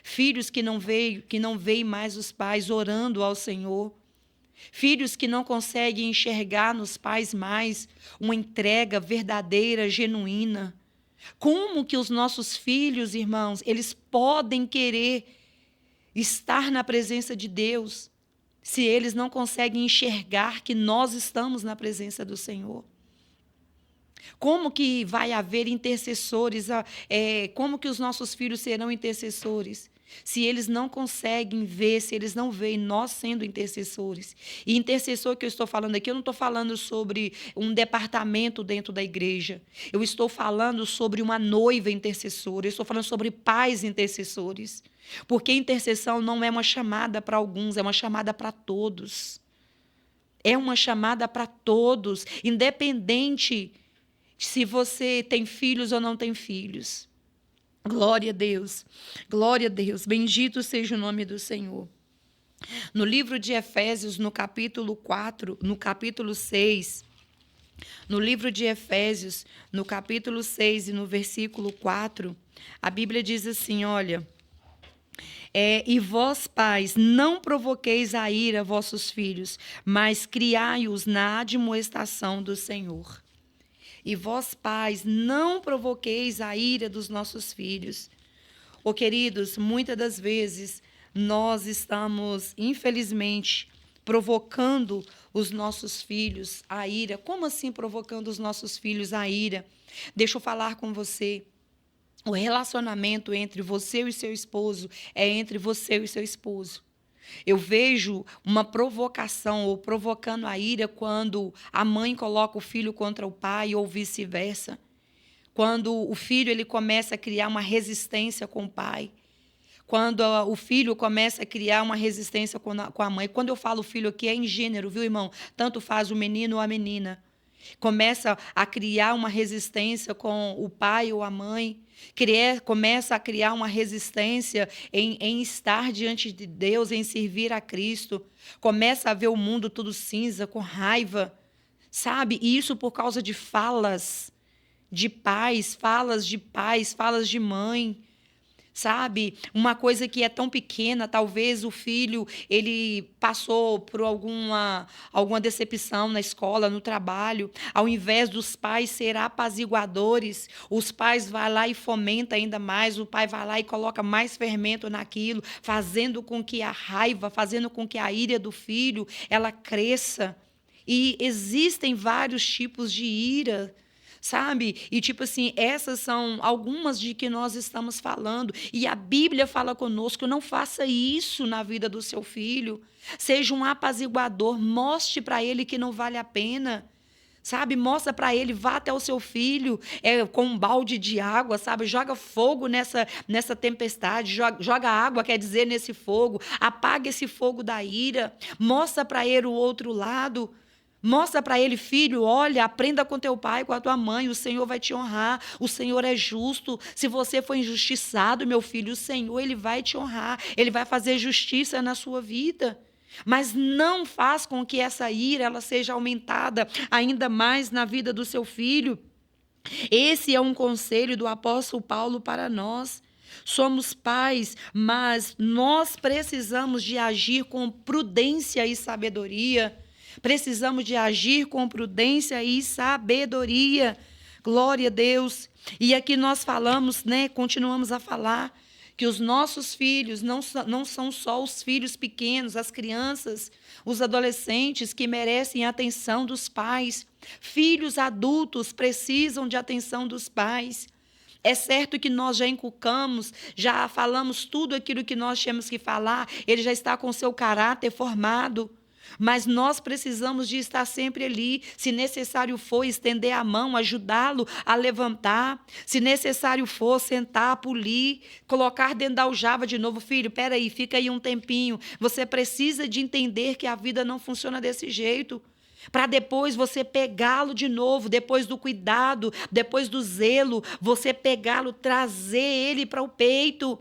Filhos que não veem mais os pais orando ao Senhor. Filhos que não conseguem enxergar nos pais mais uma entrega verdadeira, genuína. Como que os nossos filhos, irmãos, eles podem querer estar na presença de Deus se eles não conseguem enxergar que nós estamos na presença do Senhor? Como que vai haver intercessores? Como que os nossos filhos serão intercessores? Se eles não conseguem ver, se eles não veem nós sendo intercessores. E intercessor que eu estou falando aqui, eu não estou falando sobre um departamento dentro da igreja. Eu estou falando sobre uma noiva intercessora. Eu estou falando sobre pais intercessores. Porque intercessão não é uma chamada para alguns, é uma chamada para todos. É uma chamada para todos, independente se você tem filhos ou não tem filhos. Glória a Deus, glória a Deus, bendito seja o nome do Senhor. No livro de Efésios, no capítulo 4, no capítulo 6, no livro de Efésios, no capítulo 6 e no versículo 4, a Bíblia diz assim, olha, e vós, pais, não provoqueis a ira vossos filhos, mas criai-os na admoestação do Senhor. E vós, pais, não provoqueis a ira dos nossos filhos. Queridos, muitas das vezes nós estamos, infelizmente, provocando os nossos filhos a ira. Como assim provocando os nossos filhos a ira? Deixa eu falar com você. O relacionamento entre você e seu esposo é entre você e seu esposo. Eu vejo uma provocação ou provocando a ira quando a mãe coloca o filho contra o pai ou vice-versa. Quando o filho ele começa a criar uma resistência com o pai. Quando o filho começa a criar uma resistência com a mãe. Quando eu falo filho aqui é em gênero, viu, irmão? Tanto faz o menino ou a menina. Começa a criar uma resistência com o pai ou a mãe. Começa a criar uma resistência em estar diante de Deus, em servir a Cristo. Começa a ver o mundo tudo cinza, com raiva, sabe? E isso por causa de falas de pais, falas de mãe. Sabe? Uma coisa que é tão pequena, talvez o filho ele passou por alguma decepção na escola, no trabalho. Ao invés dos pais serem apaziguadores, os pais vão lá e fomentam ainda mais, o pai vai lá e coloca mais fermento naquilo, fazendo com que a raiva, fazendo com que a ira do filho ela cresça. E existem vários tipos de ira, sabe? E tipo assim, essas são algumas de que nós estamos falando. E a Bíblia fala conosco, não faça isso na vida do seu filho. Seja um apaziguador, mostre para ele que não vale a pena. Sabe, mostra para ele, vá até o seu filho com um balde de água, sabe, joga fogo nessa tempestade, joga água, quer dizer, nesse fogo, apaga esse fogo da ira, mostra para ele o outro lado. Mostra para ele, filho, olha, aprenda com teu pai, com a tua mãe, o Senhor vai te honrar, o Senhor é justo. Se você for injustiçado, meu filho, o Senhor, ele vai te honrar, ele vai fazer justiça na sua vida. Mas não faz com que essa ira ela seja aumentada ainda mais na vida do seu filho. Esse é um conselho do apóstolo Paulo para nós. Somos pais, mas nós precisamos de agir com prudência e sabedoria. Precisamos de agir com prudência e sabedoria. Glória a Deus. E aqui nós falamos, continuamos a falar que os nossos filhos não são só os filhos pequenos, as crianças, os adolescentes que merecem a atenção dos pais. Filhos adultos precisam de atenção dos pais. É certo que nós já inculcamos, já falamos tudo aquilo que nós tínhamos que falar, ele já está com o seu caráter formado. Mas nós precisamos de estar sempre ali, se necessário for, estender a mão, ajudá-lo a levantar, se necessário for, sentar, polir, colocar dentro da aljava de novo, filho, espera aí, fica aí um tempinho, você precisa de entender que a vida não funciona desse jeito, para depois você pegá-lo de novo, depois do cuidado, depois do zelo, você pegá-lo, trazer ele para o peito,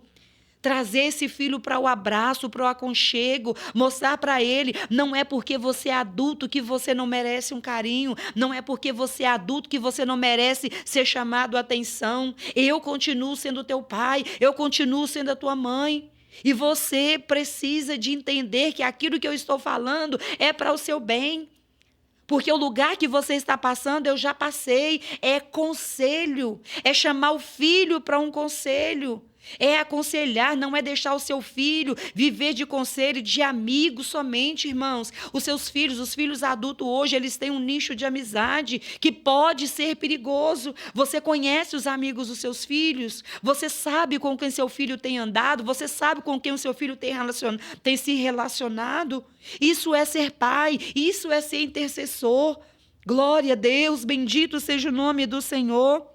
trazer esse filho para o abraço, para o aconchego, mostrar para ele, não é porque você é adulto que você não merece um carinho, não é porque você é adulto que você não merece ser chamado a atenção. Eu continuo sendo teu pai, eu continuo sendo a tua mãe. E você precisa de entender que aquilo que eu estou falando é para o seu bem. Porque o lugar que você está passando, eu já passei, é conselho, é chamar o filho para um conselho. É aconselhar, não é deixar o seu filho viver de conselho de amigos somente, irmãos. Os seus filhos, os filhos adultos hoje, eles têm um nicho de amizade que pode ser perigoso. Você conhece os amigos dos seus filhos? Você sabe com quem seu filho tem andado? Você sabe com quem o seu filho tem se relacionado? Isso é ser pai, isso é ser intercessor. Glória a Deus, bendito seja o nome do Senhor.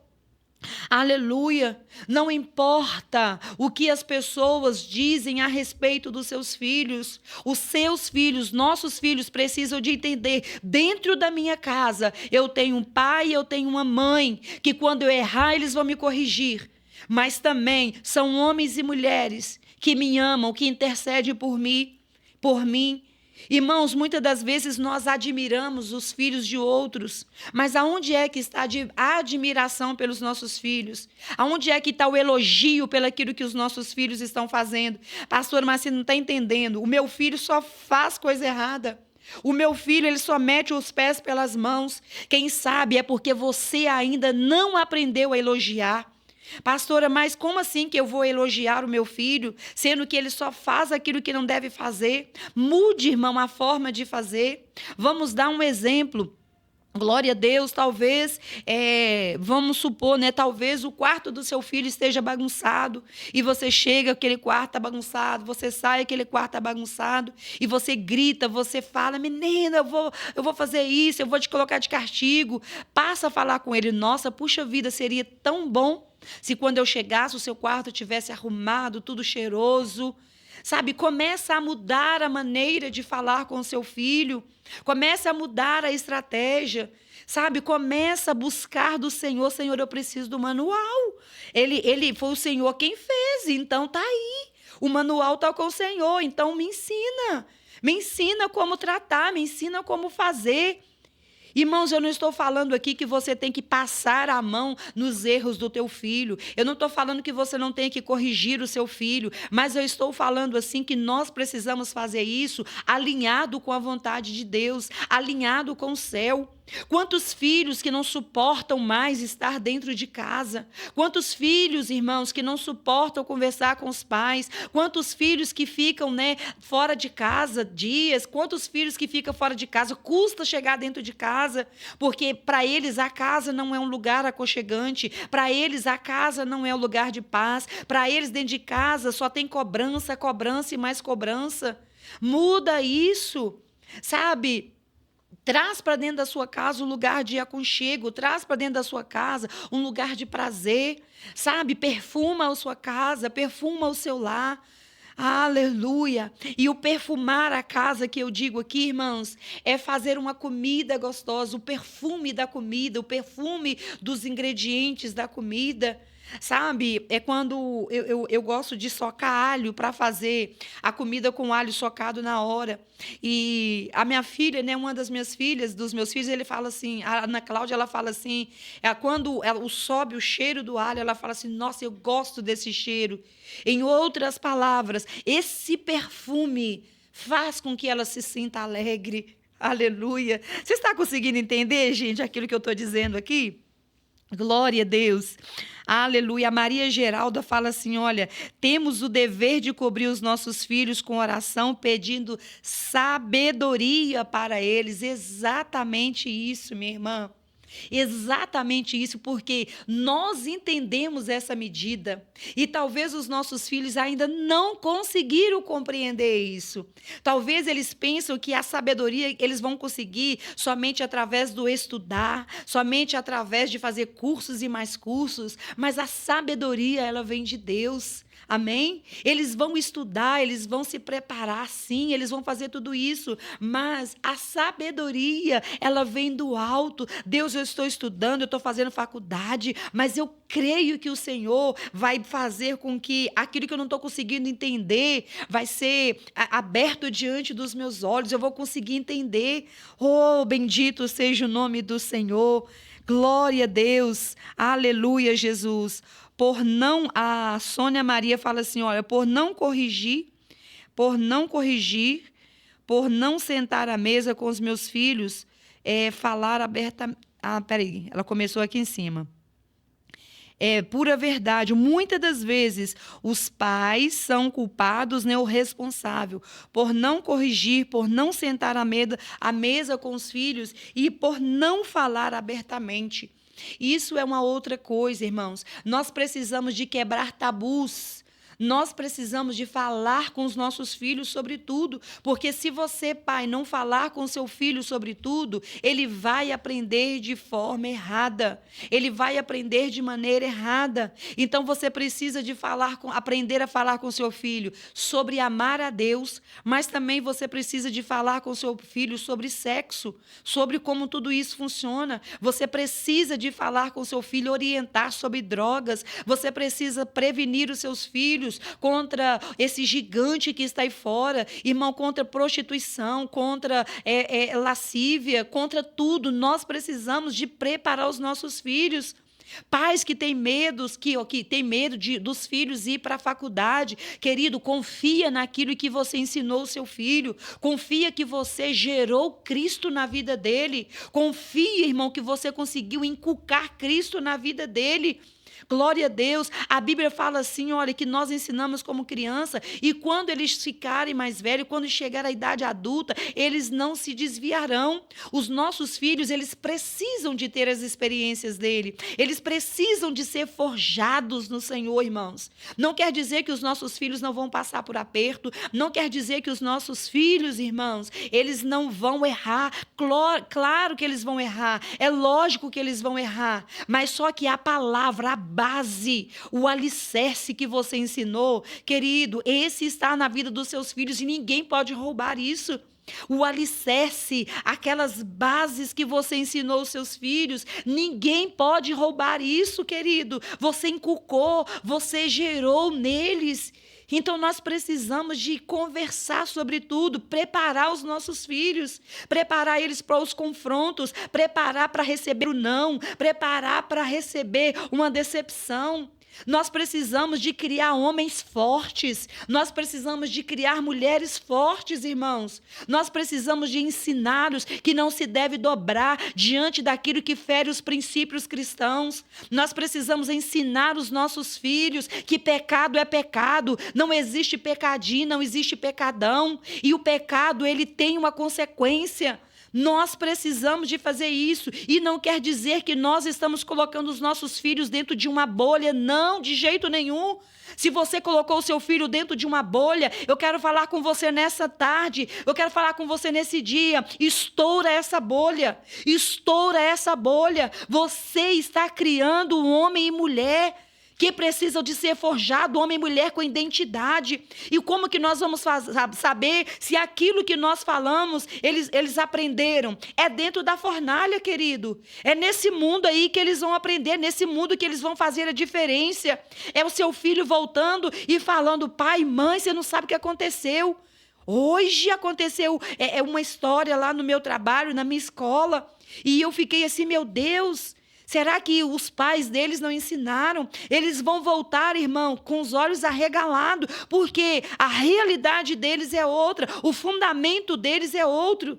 Aleluia! Não importa o que as pessoas dizem a respeito dos seus filhos. Os seus filhos, nossos filhos, precisam de entender. Dentro da minha casa, eu tenho um pai, eu tenho uma mãe, que quando eu errar, eles vão me corrigir. Mas também são homens e mulheres que me amam, que intercedem por mim. Irmãos, muitas das vezes nós admiramos os filhos de outros, mas aonde é que está a admiração pelos nossos filhos? Aonde é que está o elogio pelaquilo que os nossos filhos estão fazendo? Pastor, mas você não está entendendo, o meu filho só faz coisa errada. O meu filho, ele só mete os pés pelas mãos. Quem sabe é porque você ainda não aprendeu a elogiar. Pastora, mas como assim que eu vou elogiar o meu filho, sendo que ele só faz aquilo que não deve fazer? Mude, irmão, a forma de fazer. Vamos dar um exemplo. Glória a Deus, talvez, vamos supor, né? Talvez o quarto do seu filho esteja bagunçado e você chega, aquele quarto está bagunçado, você sai, aquele quarto está bagunçado e você grita, você fala, menina, eu vou fazer isso, eu vou te colocar de castigo. Passa a falar com ele, nossa, puxa vida, seria tão bom se quando eu chegasse o seu quarto tivesse arrumado, tudo cheiroso. Sabe, começa a mudar a maneira de falar com o seu filho, começa a mudar a estratégia, sabe, começa a buscar do Senhor, Senhor, eu preciso do manual. Ele foi o Senhor quem fez, então tá aí. O manual está com o Senhor, então me ensina como tratar, me ensina como fazer. Irmãos, eu não estou falando aqui que você tem que passar a mão nos erros do teu filho. Eu não estou falando que você não tem que corrigir o seu filho, mas eu estou falando assim que nós precisamos fazer isso alinhado com a vontade de Deus, alinhado com o céu. Quantos filhos que não suportam mais estar dentro de casa? Quantos filhos, irmãos, que não suportam conversar com os pais? Quantos filhos que ficam, fora de casa dias? Quantos filhos que ficam fora de casa? Custa chegar dentro de casa, porque para eles a casa não é um lugar aconchegante, para eles a casa não é um lugar de paz, para eles dentro de casa só tem cobrança, cobrança e mais cobrança. Muda isso, sabe? Traz para dentro da sua casa um lugar de aconchego, traz para dentro da sua casa um lugar de prazer, sabe? Perfuma a sua casa, perfuma o seu lar. Aleluia! E o perfumar a casa que eu digo aqui, irmãos, é fazer uma comida gostosa, o perfume da comida, o perfume dos ingredientes da comida. Sabe, é quando eu gosto de socar alho para fazer a comida com alho socado na hora. E a minha filha, uma das minhas filhas, dos meus filhos, ele fala assim, a Ana Cláudia, ela fala assim, quando sobe o cheiro do alho, ela fala assim, nossa, eu gosto desse cheiro. Em outras palavras, esse perfume faz com que ela se sinta alegre. Aleluia. Você está conseguindo entender, gente, aquilo que eu estou dizendo aqui? Glória a Deus. Aleluia. A Maria Geralda fala assim, olha, temos o dever de cobrir os nossos filhos com oração, pedindo sabedoria para eles. Exatamente isso, minha irmã. Exatamente isso, porque nós entendemos essa medida e talvez os nossos filhos ainda não conseguiram compreender isso. Talvez eles pensam que a sabedoria eles vão conseguir somente através do estudar, somente através de fazer cursos e mais cursos, mas a sabedoria ela vem de Deus. Amém? Eles vão estudar, eles vão se preparar, sim, eles vão fazer tudo isso, mas a sabedoria, ela vem do alto. Deus, eu estou estudando, eu estou fazendo faculdade, mas eu creio que o Senhor vai fazer com que aquilo que eu não estou conseguindo entender vai ser aberto diante dos meus olhos, eu vou conseguir entender. Oh, bendito seja o nome do Senhor. Glória a Deus. Aleluia, Jesus. A Sônia Maria fala assim, olha, por não corrigir, por não sentar à mesa com os meus filhos, falar abertamente. Peraí, ela começou aqui em cima. É pura verdade. Muitas das vezes, os pais são culpados, né, ou responsáveis por não corrigir, por não sentar à mesa com os filhos e por não falar abertamente. Isso é uma outra coisa, irmãos. Nós precisamos de quebrar tabus. Nós precisamos de falar com os nossos filhos sobre tudo, porque se você, pai, não falar com seu filho sobre tudo, ele vai aprender de forma errada. Ele vai aprender de maneira errada. Então você precisa de aprender a falar com seu filho sobre amar a Deus, mas também você precisa de falar com seu filho sobre sexo, sobre como tudo isso funciona. Você precisa de falar com seu filho, orientar sobre drogas. Você precisa prevenir os seus filhos contra esse gigante que está aí fora, irmão, contra prostituição, contra lascívia, contra tudo. Nós precisamos de preparar os nossos filhos. Pais que têm medo, dos filhos ir para a faculdade, querido, confia naquilo que você ensinou o seu filho, confia que você gerou Cristo na vida dele, confia, irmão, que você conseguiu inculcar Cristo na vida dele. Glória a Deus. A Bíblia fala assim, olha, que nós ensinamos como criança e quando eles ficarem mais velhos, quando chegar à idade adulta, eles não se desviarão. Os nossos filhos, eles precisam de ter as experiências dele. Eles precisam de ser forjados no Senhor, irmãos. Não quer dizer que os nossos filhos não vão passar por aperto, não quer dizer que os nossos filhos, irmãos, eles não vão errar. Claro que eles vão errar. É lógico que eles vão errar, mas só que a palavra, a base, o alicerce que você ensinou, querido, esse está na vida dos seus filhos e ninguém pode roubar isso. O alicerce, aquelas bases que você ensinou aos seus filhos, ninguém pode roubar isso, querido. Você inculcou, você gerou neles. Então, nós precisamos de conversar sobre tudo, preparar os nossos filhos, preparar eles para os confrontos, preparar para receber o não, preparar para receber uma decepção. Nós precisamos de criar homens fortes, nós precisamos de criar mulheres fortes, irmãos. Nós precisamos de ensiná-los que não se deve dobrar diante daquilo que fere os princípios cristãos. Nós precisamos ensinar os nossos filhos que pecado é pecado, não existe pecadinho, não existe pecadão, e o pecado, ele tem uma consequência. Nós precisamos de fazer isso, e não quer dizer que nós estamos colocando os nossos filhos dentro de uma bolha, não, de jeito nenhum. Se você colocou o seu filho dentro de uma bolha, eu quero falar com você nessa tarde, eu quero falar com você nesse dia, estoura essa bolha, estoura essa bolha. Você está criando um homem e mulher que precisam de ser forjado, homem e mulher com identidade. E como que nós vamos saber se aquilo que nós falamos, eles aprenderam? É dentro da fornalha, querido. É nesse mundo aí que eles vão aprender, nesse mundo que eles vão fazer a diferença. É o seu filho voltando e falando, pai, mãe, você não sabe o que aconteceu. Hoje aconteceu uma história lá no meu trabalho, na minha escola, e eu fiquei assim, meu Deus, será que os pais deles não ensinaram? Eles vão voltar, irmão, com os olhos arregalados, porque a realidade deles é outra, o fundamento deles é outro.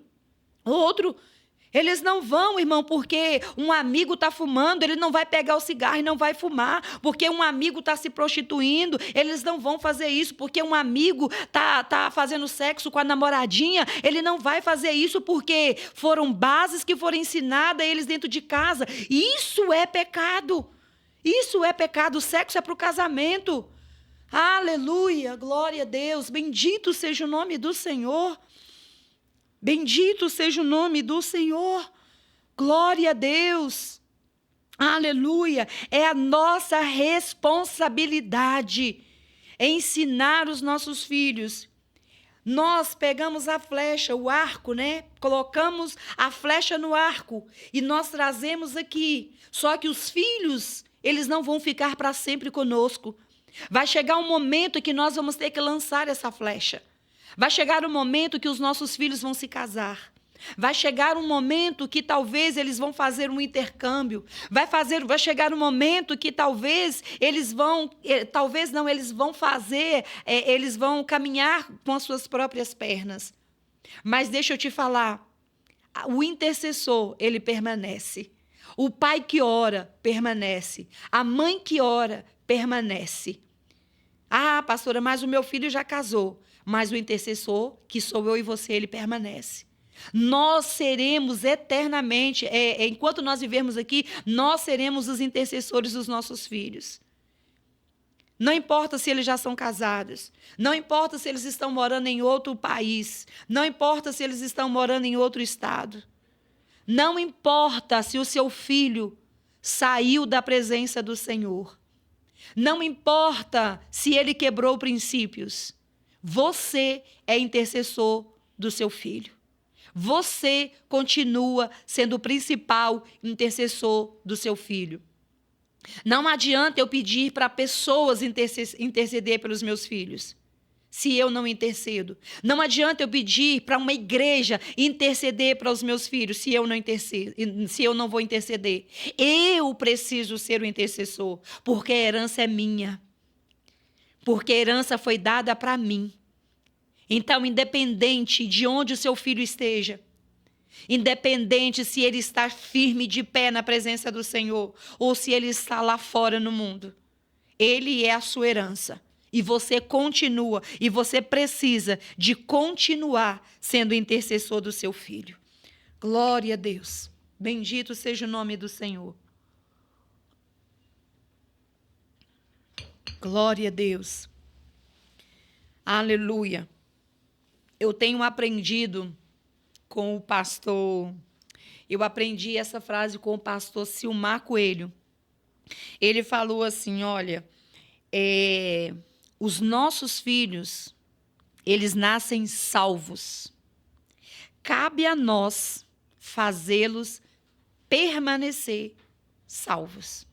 Eles não vão, irmão, porque um amigo está fumando, ele não vai pegar o cigarro e não vai fumar. Porque um amigo está se prostituindo, eles não vão fazer isso. Porque um amigo está fazendo sexo com a namoradinha, ele não vai fazer isso porque foram bases que foram ensinadas a eles dentro de casa. Isso é pecado. Isso é pecado. O sexo é para o casamento. Aleluia, glória a Deus. Bendito seja o nome do Senhor. Bendito seja o nome do Senhor. Glória a Deus. Aleluia. É a nossa responsabilidade ensinar os nossos filhos. Nós pegamos a flecha, o arco, né? Colocamos a flecha no arco e nós trazemos aqui. Só que os filhos, eles não vão ficar para sempre conosco. Vai chegar um momento que nós vamos ter que lançar essa flecha. Vai chegar um momento que os nossos filhos vão se casar. Vai chegar um momento que talvez eles vão fazer um intercâmbio. Vai chegar um momento que talvez eles vão caminhar com as suas próprias pernas. Mas deixa eu te falar, o intercessor, ele permanece. O pai que ora, permanece. A mãe que ora, permanece. Ah, pastora, mas o meu filho já casou. Mas o intercessor, que sou eu e você, ele permanece. Nós seremos eternamente, enquanto nós vivermos aqui, nós seremos os intercessores dos nossos filhos. Não importa se eles já são casados, não importa se eles estão morando em outro país, não importa se eles estão morando em outro estado, não importa se o seu filho saiu da presença do Senhor, não importa se ele quebrou princípios, você é intercessor do seu filho. Você continua sendo o principal intercessor do seu filho. Não adianta eu pedir para pessoas interceder pelos meus filhos, se eu não intercedo. Não adianta eu pedir para uma igreja interceder para os meus filhos, se eu não vou interceder. Eu preciso ser o intercessor, porque a herança é minha. Porque a herança foi dada para mim. Então, independente de onde o seu filho esteja, independente se ele está firme de pé na presença do Senhor ou se ele está lá fora no mundo, ele é a sua herança. E você continua, e você precisa de continuar sendo intercessor do seu filho. Glória a Deus. Bendito seja o nome do Senhor. Glória a Deus. Aleluia. Eu tenho aprendido com o pastor, eu aprendi essa frase com o pastor Silmar Coelho. Ele falou assim, olha, os nossos filhos, eles nascem salvos. Cabe a nós fazê-los permanecer salvos.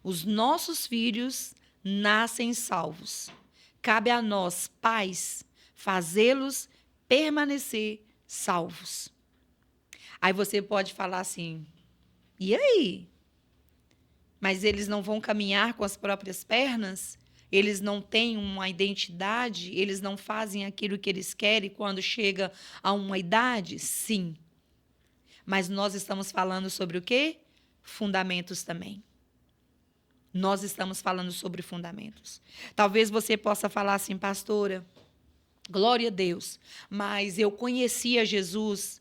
Os nossos filhos nascem salvos. Cabe a nós, pais, fazê-los permanecer salvos. Aí você pode falar assim, e aí? Mas eles não vão caminhar com as próprias pernas? Eles não têm uma identidade? Eles não fazem aquilo que eles querem quando chega a uma idade? Sim. Mas nós estamos falando sobre o quê? Fundamentos também. Nós estamos falando sobre fundamentos. Talvez você possa falar assim, pastora, glória a Deus, mas eu conhecia Jesus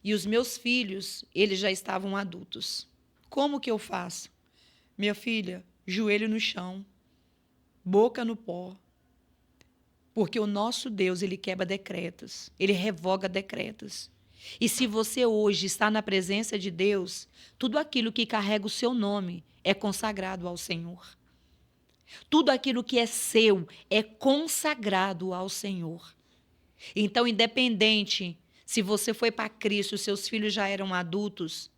e os meus filhos, eles já estavam adultos. Como que eu faço? Minha filha, joelho no chão, boca no pó. Porque o nosso Deus, ele quebra decretos, ele revoga decretos. E se você hoje está na presença de Deus, tudo aquilo que carrega o seu nome é consagrado ao Senhor. Tudo aquilo que é seu é consagrado ao Senhor. Então, independente se você foi para Cristo, seus filhos já eram adultos,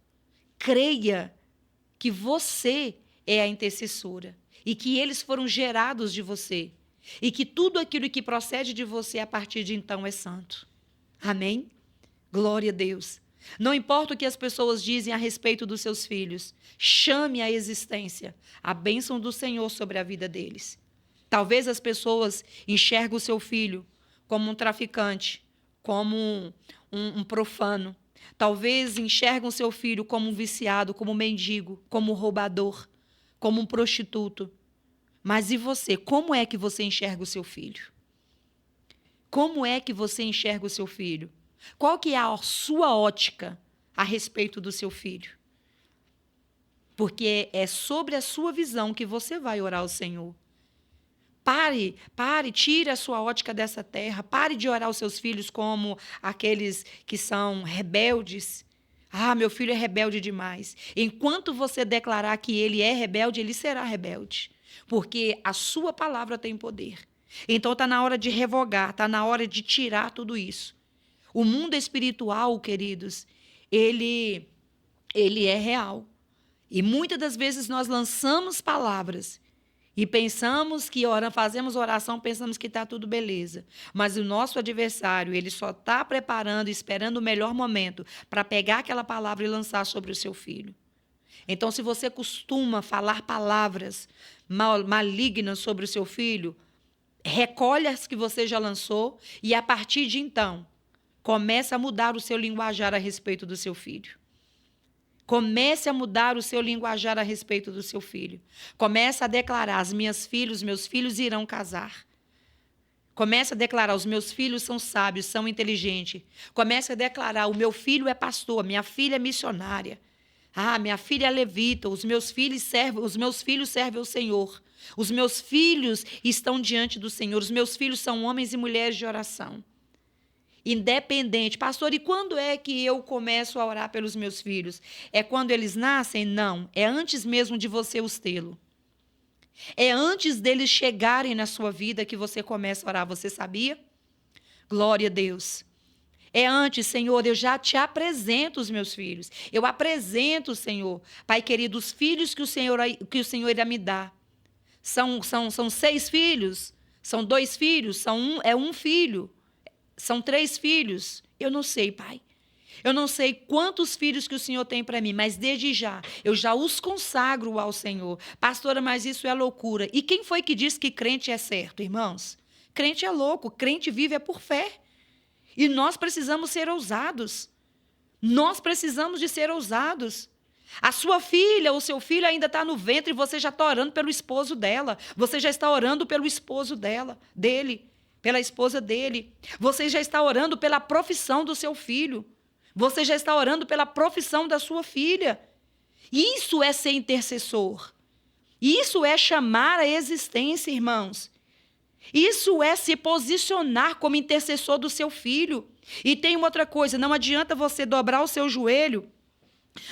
creia que você é a intercessora e que eles foram gerados de você e que tudo aquilo que procede de você a partir de então é santo. Amém? Glória a Deus. Não importa o que as pessoas dizem a respeito dos seus filhos, chame à existência a bênção do Senhor sobre a vida deles. Talvez as pessoas enxerguem o seu filho como um traficante, como um profano. Talvez enxerguem o seu filho como um viciado, como um mendigo, como um roubador, como um prostituto. Mas e você? Como é que você enxerga o seu filho? Como é que você enxerga o seu filho? Qual que é a sua ótica a respeito do seu filho? Porque é sobre a sua visão que você vai orar ao Senhor. Pare, tire a sua ótica dessa terra. Pare de orar aos seus filhos como aqueles que são rebeldes. Ah, meu filho é rebelde demais. Enquanto você declarar que ele é rebelde, ele será rebelde. Porque a sua palavra tem poder. Então está na hora de revogar, está na hora de tirar tudo isso. O mundo espiritual, queridos, ele é real. E muitas das vezes nós lançamos palavras e pensamos que fazemos oração, pensamos que está tudo beleza. Mas o nosso adversário, ele só está preparando, esperando o melhor momento para pegar aquela palavra e lançar sobre o seu filho. Então, se você costuma falar palavras malignas sobre o seu filho, recolhe as que você já lançou e, a partir de então, começa a mudar o seu linguajar a respeito do seu filho. Comece a mudar o seu linguajar a respeito do seu filho. Comece a declarar: as minhas filhas, os meus filhos irão casar. Comece a declarar: os meus filhos são sábios, são inteligentes. Comece a declarar: o meu filho é pastor, minha filha é missionária. Ah, minha filha é levita, os meus filhos servem ao Senhor. Os meus filhos estão diante do Senhor. Os meus filhos são homens e mulheres de oração. Independente. Pastor, e quando é que eu começo a orar pelos meus filhos? É quando eles nascem? Não. É antes mesmo de você os tê-lo. É antes deles chegarem na sua vida que você começa a orar. Você sabia? Glória a Deus. É antes, Senhor, eu já te apresento os meus filhos. Eu apresento, Senhor, Pai querido, os filhos que o Senhor irá me dar. São 6 filhos? São 2 filhos? É um filho? São 3 filhos? Eu não sei, Pai. Eu não sei quantos filhos que o Senhor tem para mim, mas desde já, eu já os consagro ao Senhor. Pastora, mas isso é loucura. E quem foi que disse que crente é certo, irmãos? Crente é louco, crente vive é por fé. E nós precisamos ser ousados. Nós precisamos de ser ousados. A sua filha ou seu filho ainda está no ventre e você já está orando pelo esposo dela. Você já está orando pelo esposo dele, pela esposa dele. Você já está orando pela profissão do seu filho. Você já está orando pela profissão da sua filha. Isso é ser intercessor. Isso é chamar a existência, irmãos. Isso é se posicionar como intercessor do seu filho. E tem uma outra coisa, não adianta você dobrar o seu joelho.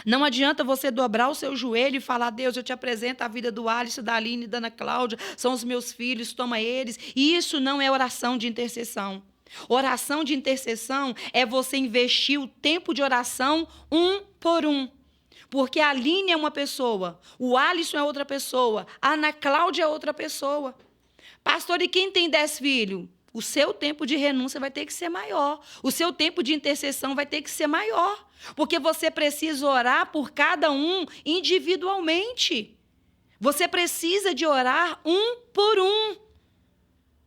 Não adianta você dobrar o seu joelho e falar: Deus, eu te apresento a vida do Alisson, da Aline e da Ana Cláudia, são os meus filhos, toma eles. E isso não é oração de intercessão. Oração de intercessão é você investir o tempo de oração um por um. Porque a Aline é uma pessoa, o Alisson é outra pessoa, a Ana Cláudia é outra pessoa. Pastor, e quem tem 10 filhos? O seu tempo de renúncia vai ter que ser maior. O seu tempo de intercessão vai ter que ser maior. Porque você precisa orar por cada um individualmente. Você precisa de orar um por um.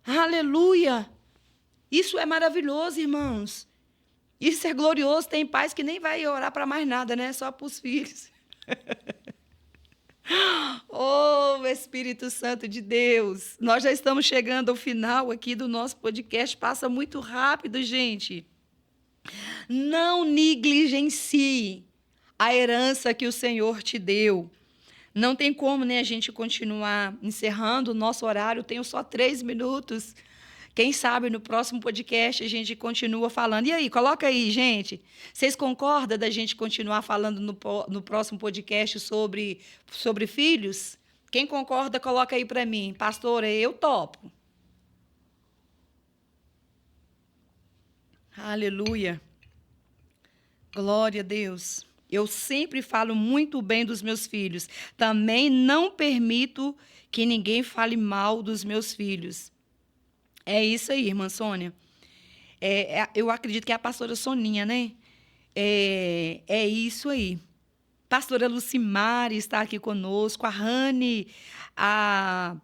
Aleluia! Isso é maravilhoso, irmãos. Isso é glorioso. Tem pais que nem vai orar para mais nada, né? Só para os filhos. Oh, Espírito Santo de Deus. Nós já estamos chegando ao final aqui do nosso podcast. Passa muito rápido, gente. Não negligencie a herança que o Senhor te deu. Não tem como, né, a gente continuar encerrando o nosso horário. Tenho só 3 minutos. Quem sabe no próximo podcast a gente continua falando. E aí, coloca aí, gente. Vocês concordam da gente continuar falando no próximo podcast sobre filhos? Quem concorda, coloca aí para mim. Pastora, eu topo. Aleluia. Glória a Deus. Eu sempre falo muito bem dos meus filhos. Também não permito que ninguém fale mal dos meus filhos. É isso aí, irmã Sônia. Eu acredito que é a pastora Soninha, né? É isso aí. Pastora Lucimari está aqui conosco, a Rani, a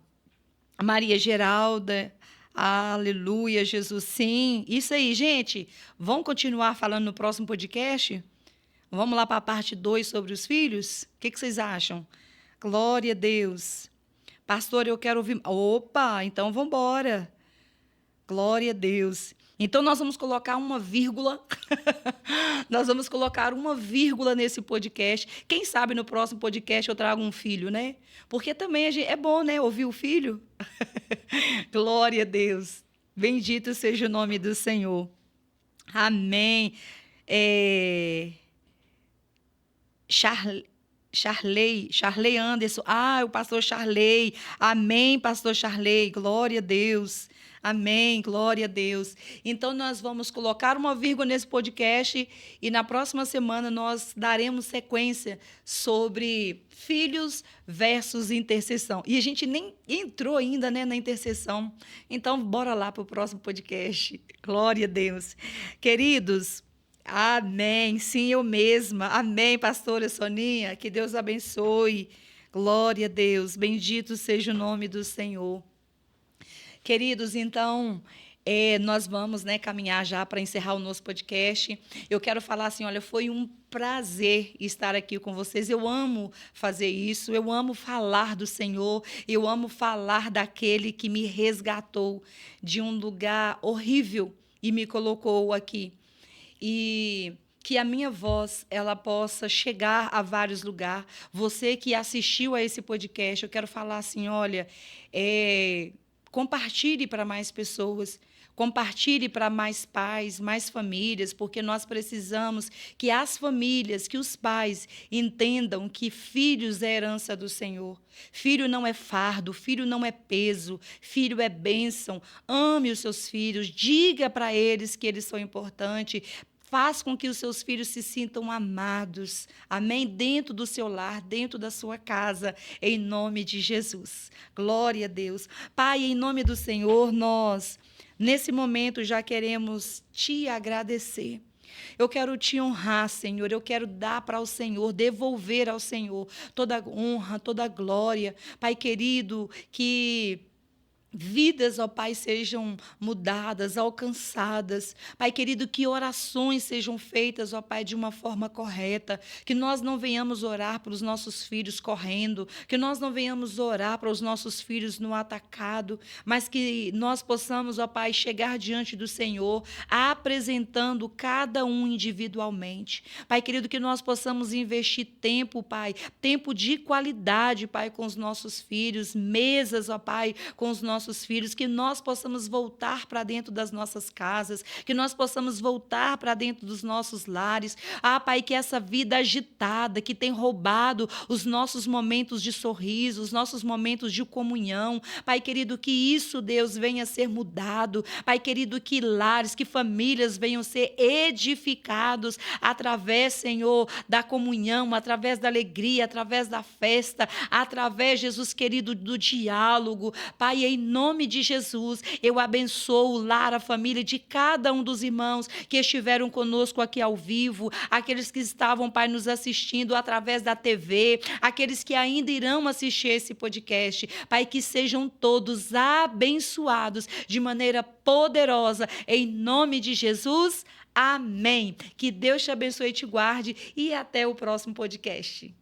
Maria Geralda. Aleluia, Jesus, sim. Isso aí, gente. Vamos continuar falando no próximo podcast? Vamos lá para a parte 2 sobre os filhos? O que vocês acham? Glória a Deus. Pastor, eu quero ouvir... Opa, então vamos embora. Glória a Deus. Então, nós vamos colocar uma vírgula. Nós vamos colocar uma vírgula nesse podcast. Quem sabe no próximo podcast eu trago um filho, né? Porque também é bom, né? Ouvir o filho. Glória a Deus. Bendito seja o nome do Senhor. Amém. Charley Anderson. O pastor Charley. Amém, pastor Charley. Glória a Deus. Amém, glória a Deus. Então, nós vamos colocar uma vírgula nesse podcast e na próxima semana nós daremos sequência sobre filhos versus intercessão. E a gente nem entrou ainda, né, na intercessão. Então, bora lá para o próximo podcast. Glória a Deus. Queridos, amém. Sim, eu mesma. Amém, pastora Soninha. Que Deus abençoe. Glória a Deus. Bendito seja o nome do Senhor. Queridos, então, Nós vamos, né, caminhar já para encerrar o nosso podcast. Eu quero falar assim, olha, foi um prazer estar aqui com vocês. Eu amo fazer isso, eu amo falar do Senhor, eu amo falar daquele que me resgatou de um lugar horrível e me colocou aqui. E que a minha voz ela possa chegar a vários lugares. Você que assistiu a esse podcast, eu quero falar assim, olha, compartilhe para mais pessoas. Compartilhe para mais pais, mais famílias, porque nós precisamos que as famílias, que os pais entendam que filhos é herança do Senhor. Filho não é fardo, filho não é peso, filho é bênção. Ame os seus filhos, diga para eles que eles são importantes. Faz com que os seus filhos se sintam amados, amém? Dentro do seu lar, dentro da sua casa, em nome de Jesus. Glória a Deus. Pai, em nome do Senhor, nós, nesse momento, já queremos te agradecer. Eu quero te honrar, Senhor. Eu quero dar para o Senhor, devolver ao Senhor toda honra, toda glória. Pai querido, que vidas, ó Pai, sejam mudadas, alcançadas. Pai querido, que orações sejam feitas, ó Pai, de uma forma correta. Que nós não venhamos orar para os nossos filhos correndo. Que nós não venhamos orar para os nossos filhos no atacado. Mas que nós possamos, ó Pai, chegar diante do Senhor, apresentando cada um individualmente. Pai querido, que nós possamos investir tempo, Pai, tempo de qualidade, Pai, com os nossos filhos, mesas, ó Pai, com os nossos filhos, que nós possamos voltar para dentro das nossas casas, que nós possamos voltar para dentro dos nossos lares. Pai, que essa vida agitada, que tem roubado os nossos momentos de sorriso, os nossos momentos de comunhão, Pai querido, que isso, Deus, venha a ser mudado. Pai querido, que lares, que famílias venham ser edificados através, Senhor, da comunhão, através da alegria, através da festa, através, Jesus querido, do diálogo. Pai, em nome de Jesus, eu abençoo o lar, a família de cada um dos irmãos que estiveram conosco aqui ao vivo, aqueles que estavam, Pai, nos assistindo através da TV, aqueles que ainda irão assistir esse podcast. Pai, que sejam todos abençoados de maneira poderosa, em nome de Jesus. Amém. Que Deus te abençoe e te guarde e até o próximo podcast.